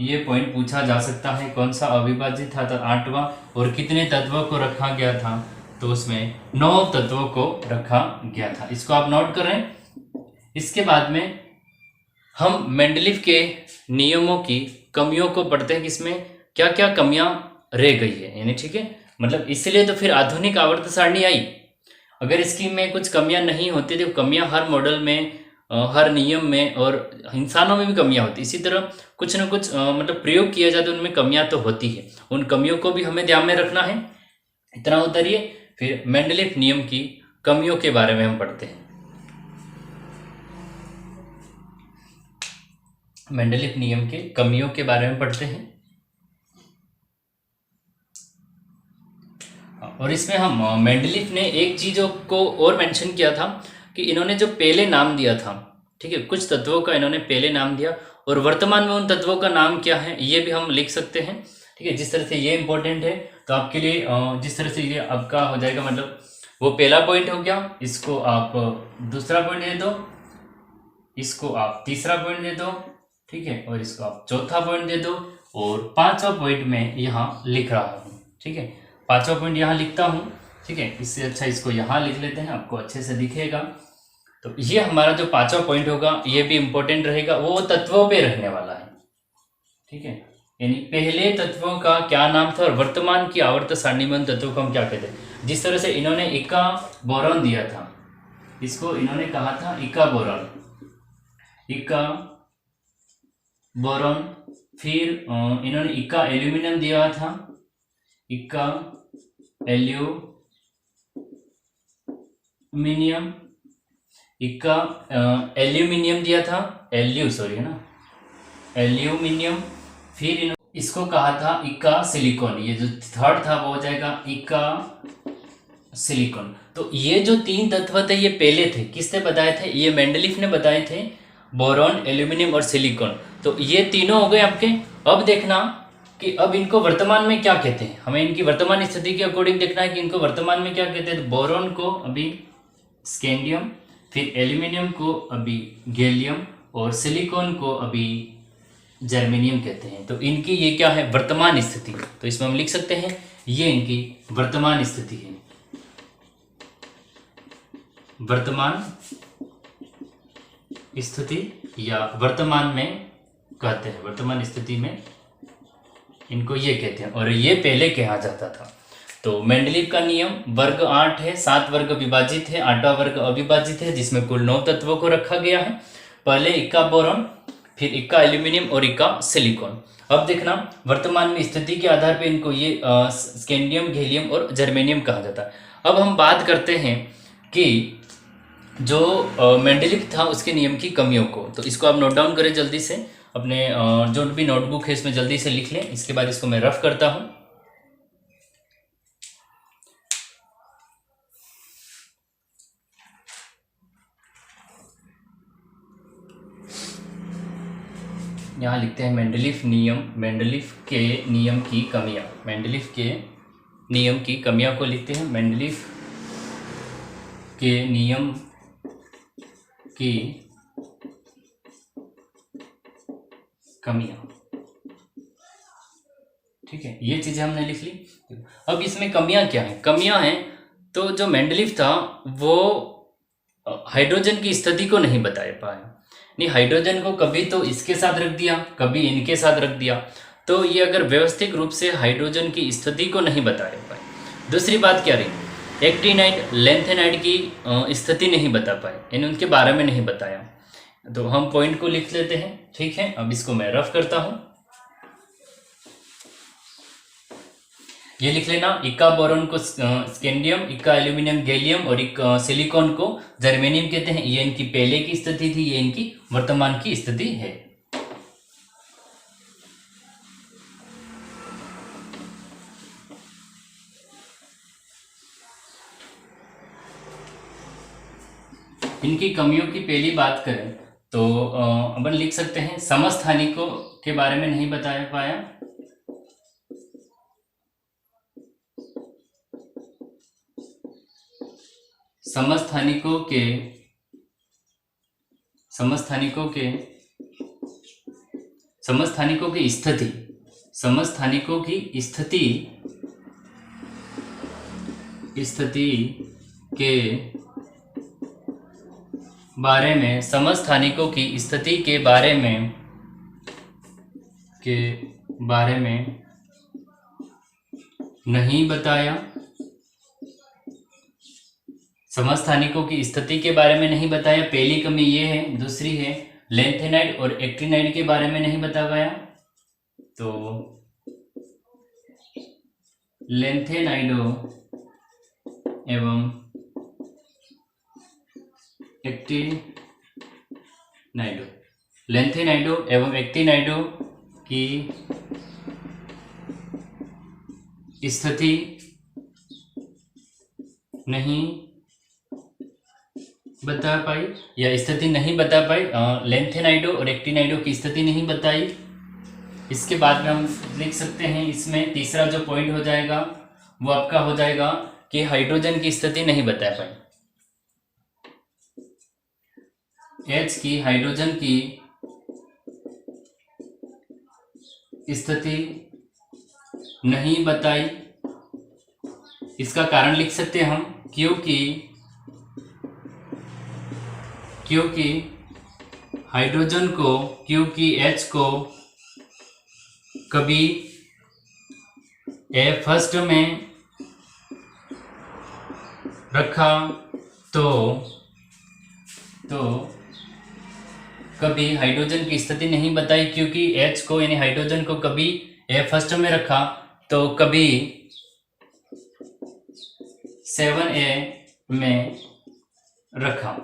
ये पॉइंट पूछा जा सकता है। कौन सा अविभाजित था? तो आठवां, और कितने तत्वों को रखा गया था? तो उसमें 9 तत्वों को रखा गया था। इसको आप नोट करें। इसके बाद में हम मेंडलीव के नियमों की कमियों को पढ़ते हैं कि इसमें क्या क्या कमियां रह गई है, यानी ठीक है, मतलब इसलिए तो फिर आधुनिक आवर्त सारणी आई। अगर इसकी में कुछ कमियां नहीं होती तो कमियां हर मॉडल में, हर नियम में और इंसानों में भी कमियां होती। इसी तरह कुछ न कुछ मतलब प्रयोग किया जाता है, उनमें कमियां तो होती है। उन कमियों को भी हमें ध्यान में रखना है। इतना उतरिए, फिर मेंडलीव नियम की कमियों के बारे में हम पढ़ते हैं। मेंडलीव नियम के कमियों के बारे में पढ़ते हैं। और इसमें हम मेंडलीव ने एक चीज़ों को और मेंशन किया था कि इन्होंने जो पहले नाम दिया था, ठीक है, कुछ तत्वों का इन्होंने पहले नाम दिया और वर्तमान में उन तत्वों का नाम क्या है ये भी हम लिख सकते हैं। ठीक है, जिस तरह से ये इंपॉर्टेंट है तो आपके लिए जिस तरह से ये आपका हो जाएगा, मतलब वो पहला पॉइंट हो गया, इसको आप दूसरा पॉइंट दे दो, इसको आप तीसरा पॉइंट दे दो, ठीक है, और इसको आप चौथा पॉइंट दे दो, और पांचवा पॉइंट में यहाँ लिख रहा हूँ। ठीक है, पांचवा पॉइंट यहाँ लिखता हूँ। ठीक है, इससे अच्छा इसको यहाँ लिख लेते हैं, आपको अच्छे से दिखेगा। तो ये हमारा जो पांचवा पॉइंट होगा ये भी इंपॉर्टेंट रहेगा, वो तत्वों पे रहने वाला है। ठीक है, यानी पहले तत्वों का क्या नाम था और वर्तमान की आवर्त सारणी में उन तत्वों को हम क्या कहते हैं। जिस तरह से इन्होंने इका बोरॉन दिया था, इसको इन्होंने कहा था इका बोरॉन, फिर इन्होंने इका एल्यूमिनियम दिया था, इका एल्यूमिनियम, इका एल्यूमिनियम दिया था, एल्यूमिनियम। फिर इसको कहा था इका सिलिकॉन, ये जो थर्ड था वो हो जाएगा इका सिलिकॉन। तो ये जो 3 तत्व थे ये पहले थे, किसने बताए थे? ये मेंडलीव ने बताए थे, बोरॉन, एल्यूमिनियम और सिलिकॉन। तो ये तीनों हो गए आपके। अब देखना कि अब इनको वर्तमान में क्या कहते हैं, हमें इनकी वर्तमान स्थिति के अकॉर्डिंग देखना है कि इनको वर्तमान में क्या कहते हैं। तो बोरॉन को अभी स्कैंडियम, फिर एल्यूमिनियम को अभी गैलियम और सिलिकॉन को अभी जर्मेनियम कहते हैं। तो इनकी ये क्या है? वर्तमान स्थिति। तो इसमें हम लिख सकते हैं ये इनकी वर्तमान स्थिति है, वर्तमान स्थिति या वर्तमान में कहते हैं, वर्तमान स्थिति में इनको ये कहते हैं। और ये पहले कहा जाता था। तो मेंडलीव का नियम, वर्ग 8 है, 7 वर्ग विभाजित है, 8वां वर्ग अविभाजित है, जिसमें कुल 9 तत्वों को रखा गया है। पहले इक्का बोरॉन, फिर इक्का एल्यूमिनियम और इक्का सिलिकॉन। अब देखना वर्तमान में स्थिति के आधार पर इनको ये स्कैंडियम, गैलियम और जर्मेनियम कहा जाता है। अब हम बात करते हैं कि जो मेंडलीव था उसके नियम की कमियों को। तो इसको आप नोट डाउन करें जल्दी से, अपने जो भी नोटबुक है इसमें जल्दी से लिख लें। इसके बाद इसको मैं रफ करता हूं। यहाँ लिखते हैं मेंडलीव नियम, मेंडलीव के नियम की कमियां, मेंडलीव के नियम की कमियां को लिखते हैं। मेंडलीव के नियम की कमियां। ठीक है, ये चीजें हमने लिख ली। अब इसमें कमियां क्या हैं? कमियां हैं तो जो मेंडलीफ था वो हाइड्रोजन की स्थिति को नहीं बता पाया। नहीं, हाइड्रोजन को कभी तो इसके साथ रख दिया, कभी इनके साथ रख दिया, तो ये अगर व्यवस्थित रूप से हाइड्रोजन की स्थिति को नहीं बता पाए। दूसरी बात क्या रही? एक्टिनाइड लेंथेनाइड की स्थिति नहीं बता पाए, यानी उनके बारे में नहीं बताया। तो हम पॉइंट को लिख लेते हैं। ठीक है, अब इसको मैं रफ करता हूं। ये लिख लेना, इक्का बोरोन को स्कैंडियम, इक्का एल्यूमिनियम गैलियम और एक सिलिकॉन को जर्मेनियम कहते हैं। ये इनकी पहले की स्थिति थी, ये इनकी वर्तमान की स्थिति है। इनकी कमियों की पहली बात करें तो अपन लिख सकते हैं समस्थानिकों के बारे में नहीं बता पाया। समस्थानिकों की स्थिति के बारे में, समस्थानिकों की स्थिति के बारे में नहीं बताया। समस्थानिकों की स्थिति के बारे में नहीं बताया, पहली कमी ये है। दूसरी है लेंथेनाइड और एक्टिनाइड के बारे में नहीं बता पाया। तो लेंथेनाइडो एवं एक्टिनाइडो की स्थिति नहीं बता पाई, या स्थिति नहीं बता पाई। लेंथेनाइडो और एक्टिनाइडो की स्थिति नहीं बताई। इसके बाद में हम लिख सकते हैं, इसमें तीसरा जो पॉइंट हो जाएगा वो आपका हो जाएगा कि हाइड्रोजन की स्थिति नहीं बता पाई। H की हाइड्रोजन की स्थिति नहीं बताई। इसका कारण लिख सकते हैं हम, क्योंकि हाइड्रोजन को, क्योंकि H को कभी फर्स्ट में रखा तो कभी हाइड्रोजन की स्थिति नहीं बताई। क्योंकि H को यानी हाइड्रोजन को कभी फर्स्ट में रखा तो कभी 7A में रखा।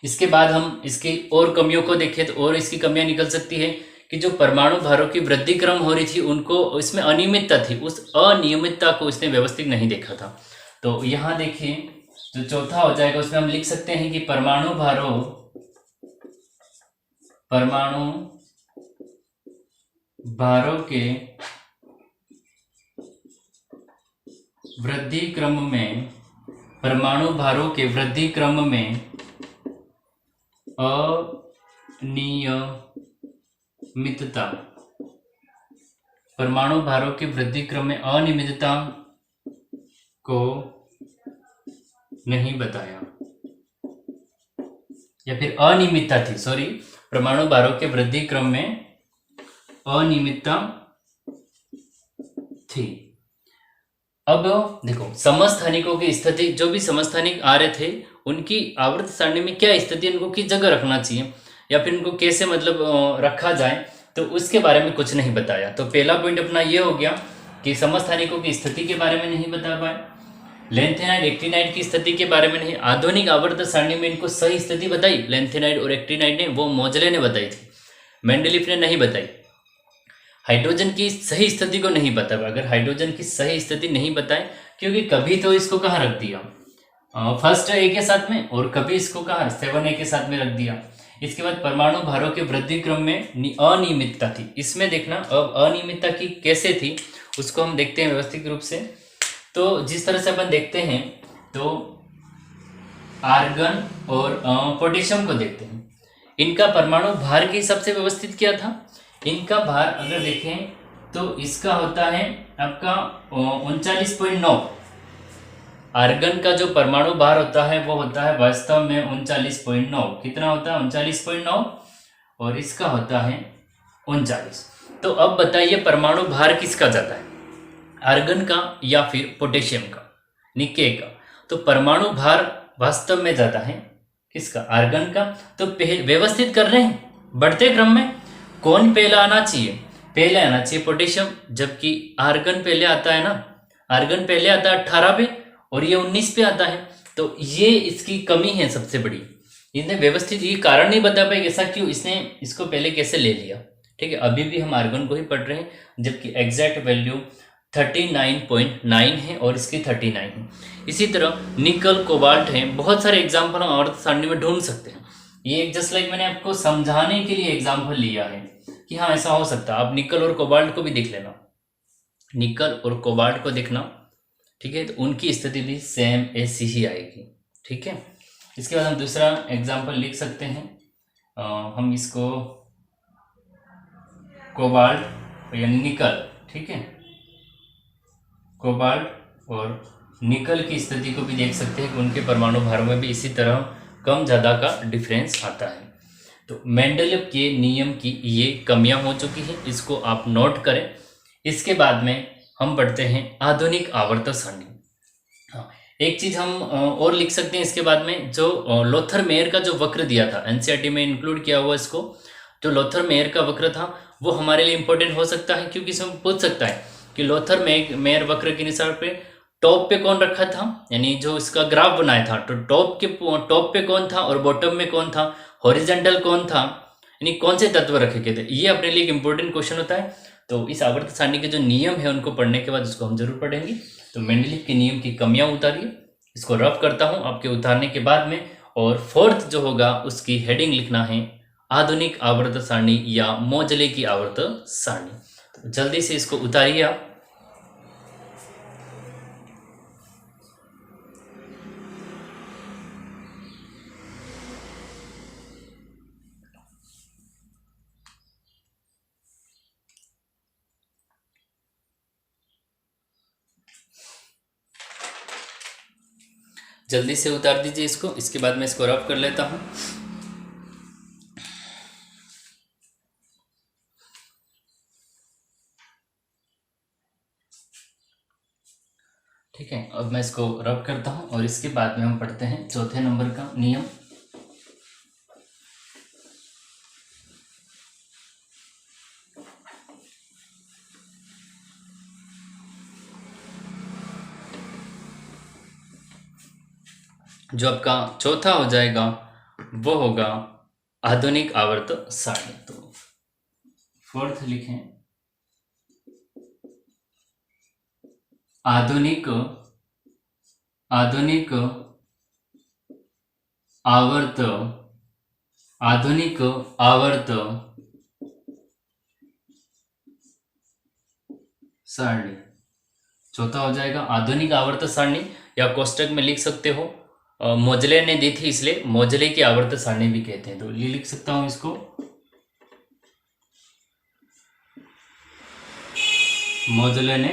इसके बाद हम इसकी और कमियों को देखें तो और इसकी कमियां निकल सकती है कि जो परमाणु भारों की वृद्धि क्रम हो रही थी उनको, इसमें अनियमितता थी, उस अनियमितता को इसने व्यवस्थित नहीं देखा था। तो यहाँ देखिए जो चौथा हो जाएगा उसमें हम लिख सकते हैं कि परमाणु भारों के वृद्धि क्रम में, परमाणु भारों के वृद्धि क्रम में अनियमितता, परमाणु भारों के वृद्धि क्रम में अनियमितता को नहीं बताया, या फिर अनियमितता थी, सॉरी, परमाणु भारों के वृद्धि क्रम में अनियमितता थी। अब देखो समस्थानिकों की स्थिति, जो भी समस्थानिक आ रहे थे उनकी आवर्त सारणी में क्या स्थिति, उनको किस जगह रखना चाहिए या फिर उनको कैसे मतलब रखा जाए, तो उसके बारे में कुछ नहीं बताया। तो पहला पॉइंट अपना ये हो गया कि समस्थानिकों की स्थिति के बारे में नहीं बता पाए, लेंथेनाइड एक्टिनाइड की स्थिति के बारे में नहीं। आधुनिक आवर्त सारणी में इनको सही स्थिति बताई लेंथेनाइड और एक्टिनाइड ने, वो मोजले ने बताई थी, मेंडलीफ ने नहीं बताई। हाइड्रोजन की सही स्थिति को नहीं बता, अगर हाइड्रोजन की सही स्थिति नहीं बताए, क्योंकि कभी तो इसको कहाँ रख दिया फर्स्ट ए के साथ में, और कभी इसको कहाँ 7A के साथ में रख दिया। इसके बाद परमाणु भारों के वृद्धि क्रम में अनियमितता थी। इसमें देखना अब अनियमितता की कैसे थी उसको हम देखते हैं व्यवस्थित रूप से। तो जिस तरह से अपन देखते हैं तो आर्गन और पोटेशियम को देखते हैं। इनका परमाणु भार के हिसाब से व्यवस्थित किया था। इनका भार अगर देखें तो इसका होता है आपका 39.9। आर्गन का जो परमाणु भार होता है वो होता है वास्तव में 39.9। कितना होता है? 39.9। और इसका होता है 39। तो अब बताइए परमाणु भार किसका जाता है, आर्गन का या फिर पोटेशियम का, निके का? तो परमाणु भार वास्तव में जाता है किसका? आर्गन का। तो पहले व्यवस्थित कर रहे हैं बढ़ते क्रम में, कौन पहला आना चाहिए? पहले आना चाहिए पोटेशियम, जबकि आर्गन पहले आता है ना। आर्गन पहले आता है 18 पे और ये 19 पे आता है। तो ये इसकी कमी है सबसे बड़ी। इसने व्यवस्थित, ये कारण नहीं बता पाए ऐसा क्यों, इसने इसको पहले कैसे ले लिया। ठीक है, अभी भी हम आर्गन को ही पढ़ रहे हैं, जबकि एग्जैक्ट वैल्यू 39.9 है और इसकी 39 है। इसी तरह निकल, कोबाल्ट है, बहुत सारे एग्जाम्पल हम आवर्त सारणी में ढूंढ सकते हैं। ये एक जस्ट लाइक मैंने आपको समझाने के लिए एग्जाम्पल लिया है कि हाँ ऐसा हो सकता है। आप निकल और कोबाल्ट को भी देख लेना, निकल और कोबाल्ट को देखना। ठीक है, तो उनकी स्थिति भी सेम ऐसी ही आएगी। ठीक है, इसके बाद हम दूसरा एग्जाम्पल लिख सकते हैं। हम इसको कोबाल्ट यानी निकल, ठीक है, कोबाल्ट और निकल की स्थिति को भी देख सकते हैं कि उनके परमाणु भारों में भी इसी तरह कम ज़्यादा का डिफरेंस आता है। तो मेंडलीव के नियम की ये कमियां हो चुकी हैं, इसको आप नोट करें। इसके बाद में हम पढ़ते हैं आधुनिक आवर्त सारणी। हाँ, एक चीज हम और लिख सकते हैं इसके बाद में, जो लोथर मेयर का जो वक्र दिया था, एनसीईआरटी में इंक्लूड किया हुआ इसको, जो लोथर मेयर का वक्र था वो हमारे लिए इंपॉर्टेंट हो सकता है, क्योंकि इसमें पूछ सकता है कि लोथर मेयर वक्र के निशान पे टॉप पे कौन रखा था, यानी जो इसका ग्राफ बनाया था, तो टॉप पे कौन था और बॉटम में कौन था, हॉरिजेंटल कौन था, यानी कौन से तत्व रखे गए थे। ये अपने लिए एक इंपॉर्टेंट क्वेश्चन होता है। तो इस आवर्त सारणी के जो नियम है उनको पढ़ने के बाद उसको हम जरूर पढ़ेंगे। तो मेंडलीव के नियम की कमियां उतारिए, इसको रफ करता हूं आपके उतारने के बाद में। और फोर्थ जो होगा उसकी हेडिंग लिखना है आधुनिक आवर्त सारणी या मोजले की आवर्त सारणी। तो जल्दी से इसको उतारिए आप। जल्दी से उतार दीजिए इसको, इसके बाद मैं इसको रफ कर लेता हूँ। ठीक है, अब मैं इसको रब करता हूँ और इसके बाद में हम पढ़ते हैं चौथे नंबर का नियम। जो आपका चौथा हो जाएगा वो होगा आधुनिक आवर्त सारणी। तो फोर्थ लिखें आधुनिक आवर्त आधुनिक आवर्त सारणी। चौथा हो जाएगा आधुनिक आवर्त सारणी, या कोष्टक में लिख सकते हो मोजले ने दी थी इसलिए मोजले की आवर्त सारणी भी कहते हैं। तो ये लिख सकता हूं इसको, मोजले ने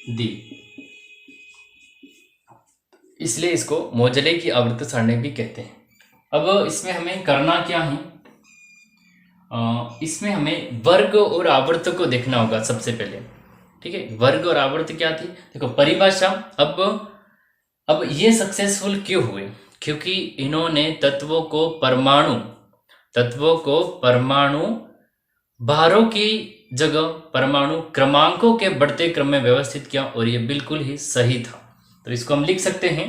दी, इसलिए इसको मोजले की आवर्त सारणी भी कहते हैं। अब इसमें हमें करना क्या है, इसमें हमें वर्ग और आवर्त को देखना होगा सबसे पहले। ठीक है, वर्ग और आवर्त क्या थी, देखो परिभाषा। अब ये सक्सेसफुल क्यों हुए, क्योंकि इन्होंने तत्वों को परमाणु भारों की जगह परमाणु क्रमांकों के बढ़ते क्रम में व्यवस्थित किया, और ये बिल्कुल ही सही था। तो इसको हम लिख सकते हैं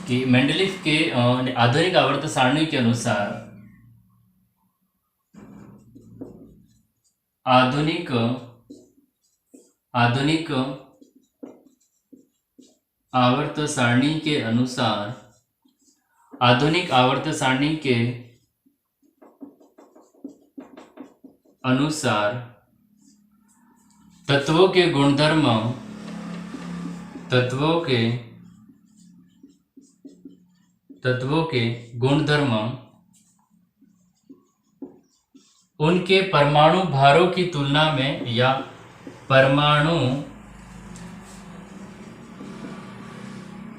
कि मेंडलीव के आधुनिक आवर्त सारणी के अनुसार आधुनिक आवर्त सारणी के अनुसार आधुनिक आवर्त सारणी के अनुसार तत्वों के तत्वों के गुणधर्म उनके परमाणु भारों की तुलना में या परमाणु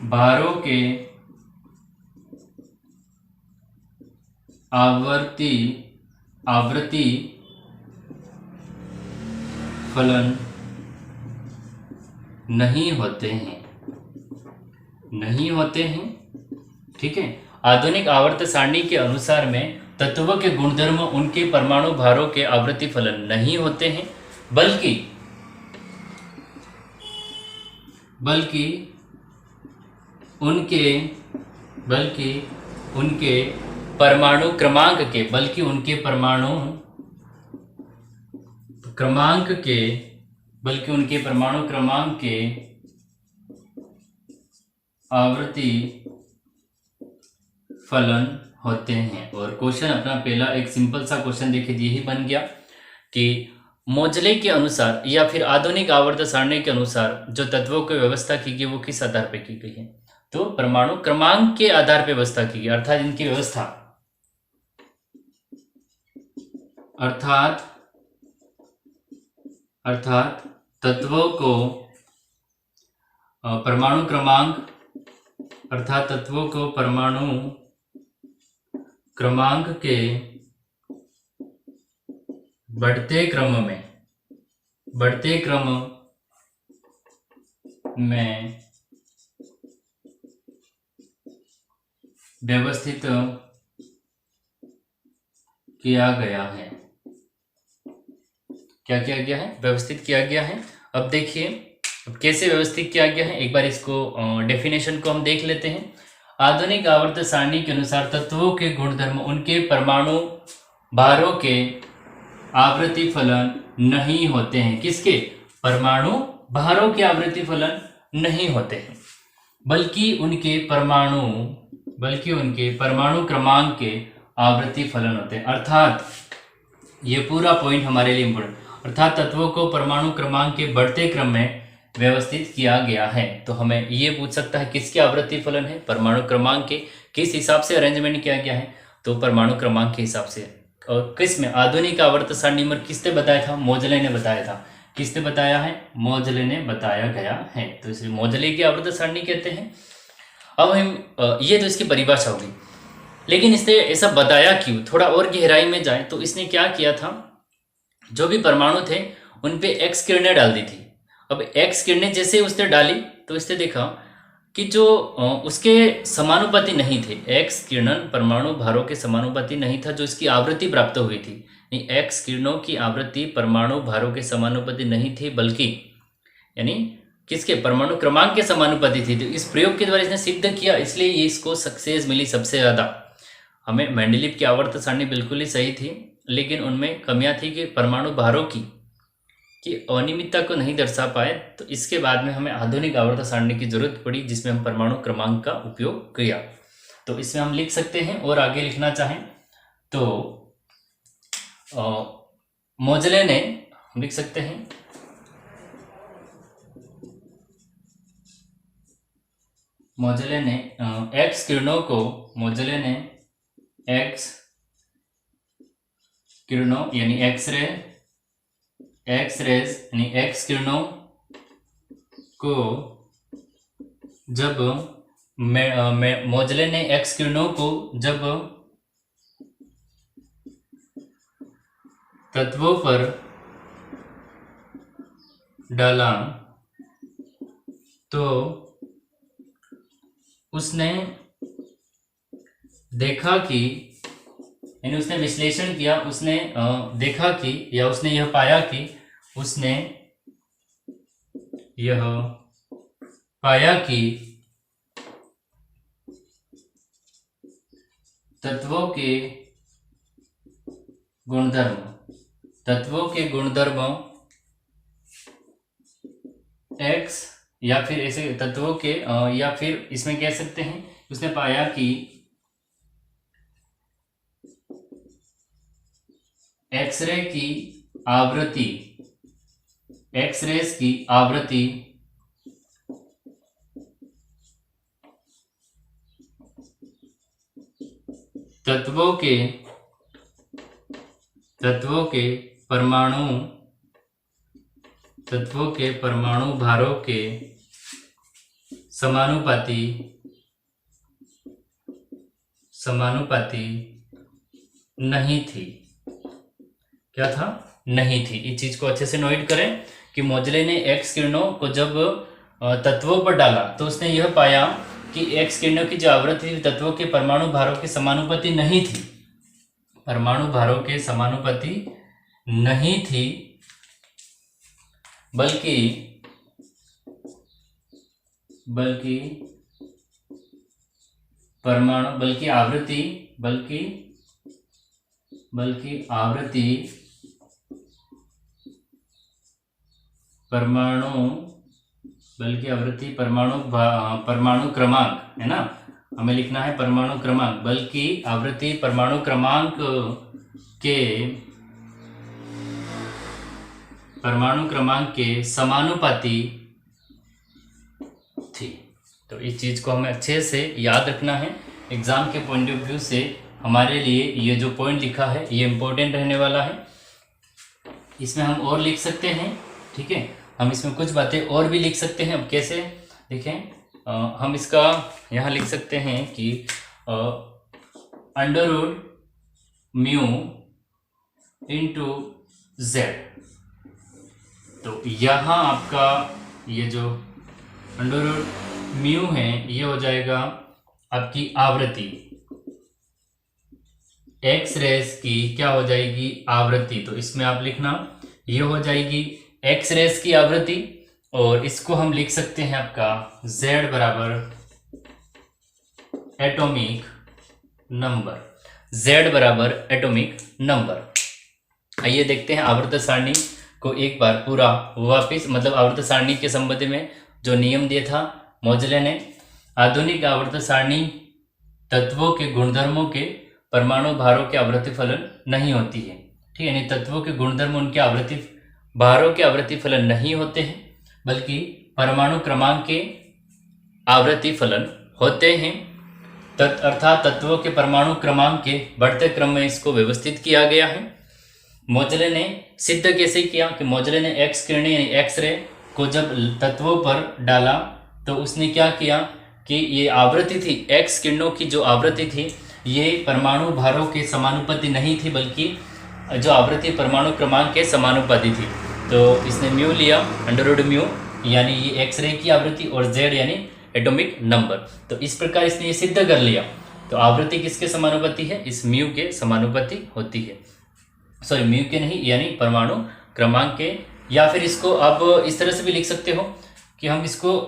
भारों के आवृत्ति फलन नहीं होते हैं। ठीक है, आधुनिक आवर्त सारणी के अनुसार में तत्वों के गुणधर्म उनके परमाणु भारों के आवृत्ति फलन नहीं होते हैं, बल्कि उनके परमाणु क्रमांक के आवृत्ति फलन होते हैं। और क्वेश्चन अपना पहला एक सिंपल सा क्वेश्चन देखिए, यही बन गया कि मोजले के अनुसार या फिर आधुनिक आवर्त सारणी के अनुसार जो तत्वों की व्यवस्था की गई वो किस आधार पर की गई है? तो परमाणु क्रमांक के आधार पर व्यवस्था की गई, अर्थात इनकी व्यवस्था अर्थात तत्वों को परमाणु क्रमांक के बढ़ते क्रम में व्यवस्थित किया गया है। क्या किया गया है? व्यवस्थित किया गया है। अब देखिए, अब कैसे व्यवस्थित किया गया है, एक बार इसको डेफिनेशन को हम देख लेते हैं। आधुनिक आवर्त सारणी के अनुसार तत्वों के गुणधर्म उनके परमाणु भारों के आवृत्ति फलन नहीं होते हैं। किसके? परमाणु भारों के आवृत्ति फलन नहीं होते हैं, बल्कि उनके परमाणु क्रमांक के आवृत्ति फलन होते हैं। अर्थात ये पूरा पॉइंट हमारे लिए इम्पोर्टेंट, अर्थात तत्वों को परमाणु क्रमांक के बढ़ते क्रम में व्यवस्थित किया गया है। तो हमें ये पूछ सकता है किसके आवृत्ति फलन है? परमाणु क्रमांक के। किस हिसाब से अरेंजमेंट किया गया है? तो परमाणु क्रमांक के हिसाब से। और किस में? आधुनिक आवर्त सारणी में किसने बताया था? मोजले ने बताया था। किसने बताया है? मोजले ने बताया गया है, तो इसे मोजले की आवर्त सारणी कहते हैं। अब हम ये तो इसकी परिभाषा होगी, लेकिन इसने ऐसा बताया क्यों? थोड़ा और गहराई में जाए तो इसने क्या किया था, जो भी परमाणु थे उन पे एक्स किरणें डाल दी थी। अब एक्स किरणें जैसे उसने डाली तो इसने देखा कि जो उसके समानुपाती नहीं थे, एक्स किरण परमाणु भारों के समानुपाती नहीं था जो इसकी आवृत्ति प्राप्त हुई थी। नहीं, एक्स किरणों की आवृत्ति परमाणु भारों के समानुपाती नहीं थी, बल्कि यानी किसके? परमाणु क्रमांक के समानुपाती थी। तो इस प्रयोग के द्वारा इसने सिद्ध किया, इसलिए ये इसको सक्सेस मिली सबसे ज़्यादा। हमें मेंडलीव की आवर्त सारणी बिल्कुल ही सही थी, लेकिन उनमें कमियां थी कि परमाणु भारों की अनियमितता को नहीं दर्शा पाए। तो इसके बाद में हमें आधुनिक आवर्त सारणी की जरूरत पड़ी, जिसमें हम परमाणु क्रमांक का उपयोग किया। तो इसमें हम लिख सकते हैं, और आगे लिखना चाहें तो मोजले ने हम लिख सकते हैं मोजले ने एक्स किरणों को यानी एक्स किरणों को जब मोजले ने एक्स किरणों को जब तत्वों पर डाला तो उसने देखा कि, यानी उसने विश्लेषण किया, उसने देखा कि, या उसने यह पाया कि तत्वों के गुणधर्म एक्स, या फिर ऐसे तत्वों के या फिर इसमें कह सकते हैं उसने पाया कि एक्सरे की आवृत्ति तत्वों के परमाणु भारों के समानुपाती नहीं थी। क्या था? नहीं थी। इस चीज को अच्छे से नोट करें कि मोजले ने एक्स किरणों को जब तत्वों पर डाला तो उसने यह पाया कि एक्स किरणों की जो आवृत्ति थी तत्वों के परमाणु भारों के समानुपाती नहीं थी, परमाणु भारों के समानुपाती नहीं थी, बल्कि आवृत्ति परमाणु क्रमांक है ना, हमें लिखना है परमाणु क्रमांक, बल्कि आवृत्ति परमाणु क्रमांक के समानुपाती थी। तो इस चीज को हमें अच्छे से याद रखना है। एग्जाम के पॉइंट ऑफ व्यू से हमारे लिए ये जो पॉइंट लिखा है ये इम्पोर्टेंट रहने वाला है। इसमें हम और लिख सकते हैं, ठीक है, हम इसमें कुछ बातें और भी लिख सकते हैं। अब कैसे देखें, हम इसका यहाँ लिख सकते हैं कि अंडर म्यू इंटू जेड। तो यहाँ आपका ये जो अंडर म्यू है ये हो जाएगा आपकी आवृत्ति, एक्स रेस की क्या हो जाएगी? आवृत्ति। तो इसमें आप लिखना ये हो जाएगी एक्स रेस की आवृत्ति, और इसको हम लिख सकते हैं आपका z बराबर एटॉमिक नंबर। आइए देखते हैं आवर्त सारणी को एक बार पूरा वापिस, मतलब आवर्त सारणी के संबंध में जो नियम दिया था मोजले ने। आधुनिक आवर्त सारणी तत्वों के गुणधर्मों के परमाणु भारों के आवृत्ति फलन नहीं होती है, ठीक है। यानी तत्वों के गुणधर्म उनके आवृत्ति भारों के आवृत्ति फलन नहीं होते हैं, बल्कि परमाणु क्रमांक के आवृत्ति फलन होते हैं। अर्थात तत्वों के परमाणु क्रमांक के बढ़ते क्रम में इसको व्यवस्थित किया गया है। मोजले ने सिद्ध कैसे किया कि मोजले ने एक्स किरणें यानी एक्स रे को जब तत्वों पर डाला तो उसने क्या किया कि ये आवृत्ति थी, एक्स किरणों की जो आवृत्ति थी ये परमाणु भारों के समानुपाती नहीं थी, बल्कि जो आवृत्ति परमाणु क्रमांक के समानुपाती थी। तो इसने म्यू लिया, अंडर म्यू यानी ये एक्स रे की आवृत्ति, और जेड यानी एटॉमिक नंबर। तो इस प्रकार इसने ये सिद्ध कर लिया। तो आवृत्ति किसके समानुपाती है? इस म्यू के समानुपाती होती है, सॉरी म्यू के नहीं, यानी परमाणु क्रमांक के। या फिर इसको आप इस तरह से भी लिख सकते हो कि हम इसको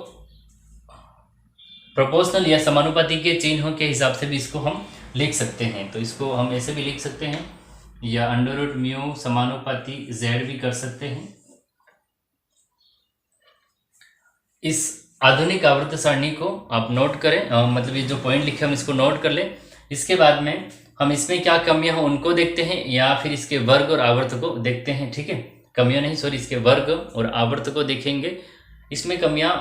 प्रोपोर्शनल या समानुपाती के चिन्हों के हिसाब से भी इसको हम लिख सकते हैं। तो इसको हम ऐसे भी लिख सकते हैं, या अंडर रूट म्यू समानुपाती जेड भी कर सकते हैं। इस आधुनिक आवर्त सारणी को आप नोट करें, मतलब ये जो पॉइंट लिखे हम इसको नोट कर लें। इसके बाद में हम इसमें क्या कमियां हैं उनको देखते हैं, या फिर इसके वर्ग और आवर्त को देखते हैं, ठीक है। कमियां नहीं, सॉरी, इसके वर्ग और आवर्त को देखेंगे। इसमें कमियां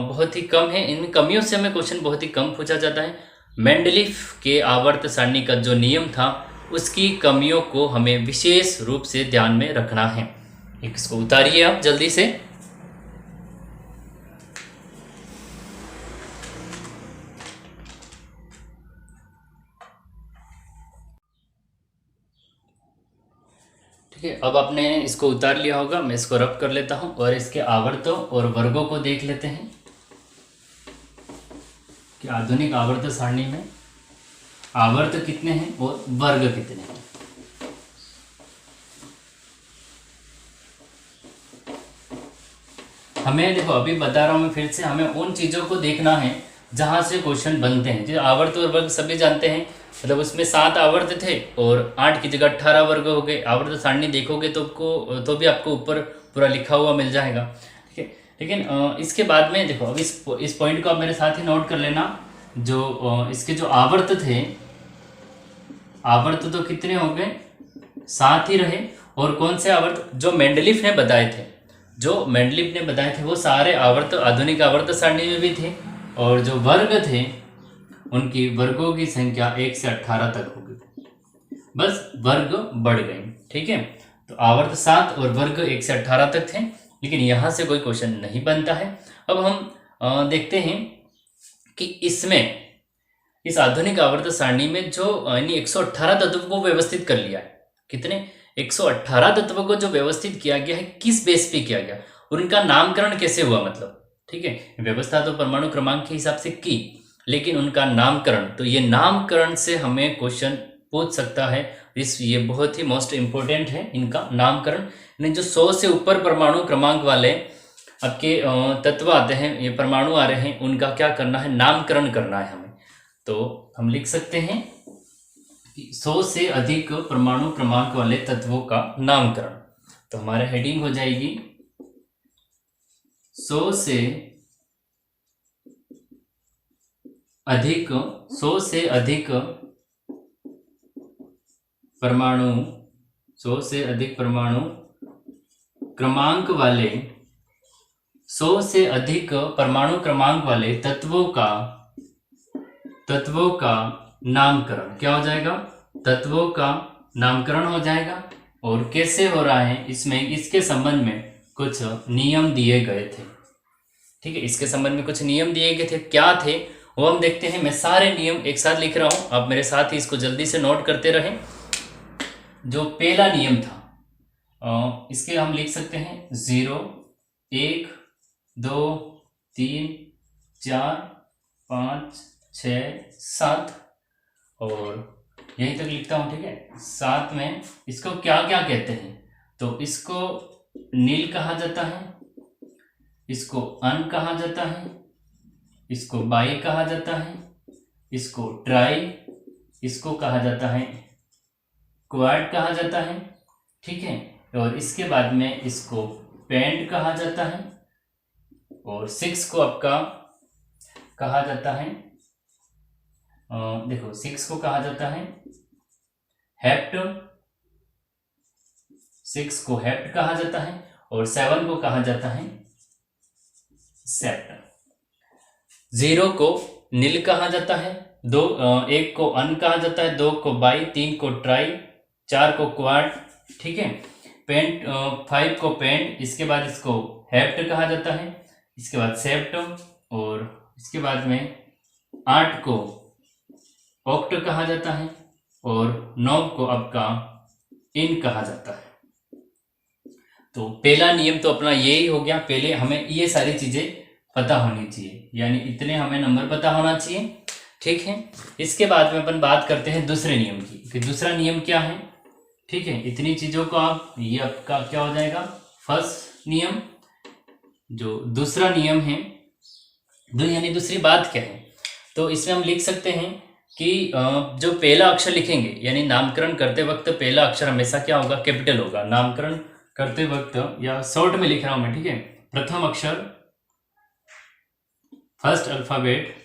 बहुत ही कम है, इन कमियों से हमें क्वेश्चन बहुत ही कम पूछा जाता है। मेंडलीफ के आवर्त सारणी का जो नियम था उसकी कमियों को हमें विशेष रूप से ध्यान में रखना है। इसको उतारिए आप जल्दी से। ठीक है, अब आपने इसको उतार लिया होगा, मैं इसको रब कर लेता हूं और इसके आवर्तों और वर्गों को देख लेते हैं कि आधुनिक आवर्त सारणी में आवर्त कितने हैं और वर्ग कितने हैं। हमें देखो, अभी बता रहा हूं मैं फिर से, हमें उन चीजों को देखना है जहां से क्वेश्चन बनते हैं। जो आवर्त और वर्ग सभी जानते हैं, मतलब उसमें 7 आवर्त थे और 8 की जगह 18 वर्ग हो गए। आवर्त सारणी देखोगे तो भी आपको ऊपर पूरा लिखा हुआ मिल जाएगा, ठीक है। लेकिन इसके बाद में देखो, अब इस पॉइंट को आप मेरे साथ ही नोट कर लेना। जो इसके जो आवर्त थे, आवर्त तो कितने हो गए? 7 ही रहे। और कौन से आवर्त? जो मेंडलीफ ने बताए थे, वो सारे आवर्त आधुनिक आवर्त सारणी में भी थे। और जो वर्ग थे उनकी वर्गों की संख्या 1 से 18 तक होगी। बस वर्ग बढ़ गए, ठीक है। तो आवर्त 7 और वर्ग 1 से 18 तक थे, लेकिन यहाँ से कोई क्वेश्चन नहीं बनता है। अब हम देखते हैं कि इसमें इस आधुनिक आवर्त सारणी में जो यानी 118 तत्वों को व्यवस्थित कर लिया है। कितने? 118 तत्वों को जो व्यवस्थित किया गया है, किस बेस पे किया गया, उनका नामकरण कैसे हुआ, मतलब ठीक है। व्यवस्था तो परमाणु क्रमांक के हिसाब से की, लेकिन उनका नामकरण, तो ये नामकरण से हमें क्वेश्चन पूछ सकता है। ये बहुत ही मोस्ट इंपॉर्टेंट है, इनका नामकरण। यानी जो 100 से ऊपर परमाणु क्रमांक वाले आपके तत्व आते हैं, ये परमाणु आ रहे हैं, उनका क्या करना है, नामकरण करना है हमें। तो हम लिख सकते हैं कि 100 से अधिक परमाणु क्रमांक वाले तत्वों का नामकरण। तो हमारा हेडिंग हो जाएगी 100 से अधिक परमाणु 100 से अधिक परमाणु क्रमांक वाले 100 से अधिक परमाणु क्रमांक वाले तत्वों का नामकरण क्या हो जाएगा, तत्वों का नामकरण हो जाएगा। और कैसे हो रहा है, इसमें इसके संबंध में कुछ नियम दिए गए थे, ठीक है। इसके संबंध में कुछ नियम दिए गए थे, क्या थे वो हम देखते हैं। मैं सारे नियम एक साथ लिख रहा हूं, आप मेरे साथ ही इसको जल्दी से नोट करते रहें। जो पहला नियम था, इसके हम लिख सकते हैं 0, 1, 2, 3, 4, 5, 6, 7 और यहीं तक लिखता हूं, ठीक है। 7 में इसको क्या क्या कहते हैं, तो इसको नील कहा जाता है, इसको अन कहा जाता है, इसको बाई कहा जाता है, इसको ट्राई, इसको कहा जाता है क्वाड कहा जाता है, ठीक है। और इसके बाद में इसको पेंट कहा जाता है, और 6 को आपका कहा जाता है, देखो 6 को कहा जाता है हेप्ट, 6 को हेप्ट कहा जाता है, और 7 को कहा जाता है सेप्ट। 0 को नील कहा जाता है, 1 को अन कहा जाता है, 2 को बाई, 3 को ट्राई, 4 को क्वाड, ठीक है। पेंट 5 को पेंट, इसके बाद इसको हेप्ट कहा जाता है, इसके बाद सेप्ट, और इसके बाद में 8 को ऑक्ट कहा जाता है, और 9 को आपका इन कहा जाता है। तो पहला नियम तो अपना यही हो गया, पहले हमें ये सारी चीजें पता होनी चाहिए, यानी इतने हमें नंबर पता होना चाहिए, ठीक है। इसके बाद में अपन बात करते हैं दूसरे नियम की, कि दूसरा नियम क्या है, ठीक है। इतनी चीजों को आप, ये आपका क्या हो जाएगा, फर्स्ट नियम। जो दूसरा नियम है, यानी दूसरी बात क्या है, तो इसमें हम लिख सकते हैं कि जो पहला अक्षर लिखेंगे, यानी नामकरण करते वक्त पहला अक्षर हमेशा क्या होगा, कैपिटल होगा। नामकरण करते वक्त, या शॉर्ट में लिख रहा हूं मैं, ठीक है। प्रथम अक्षर, फर्स्ट अल्फाबेट,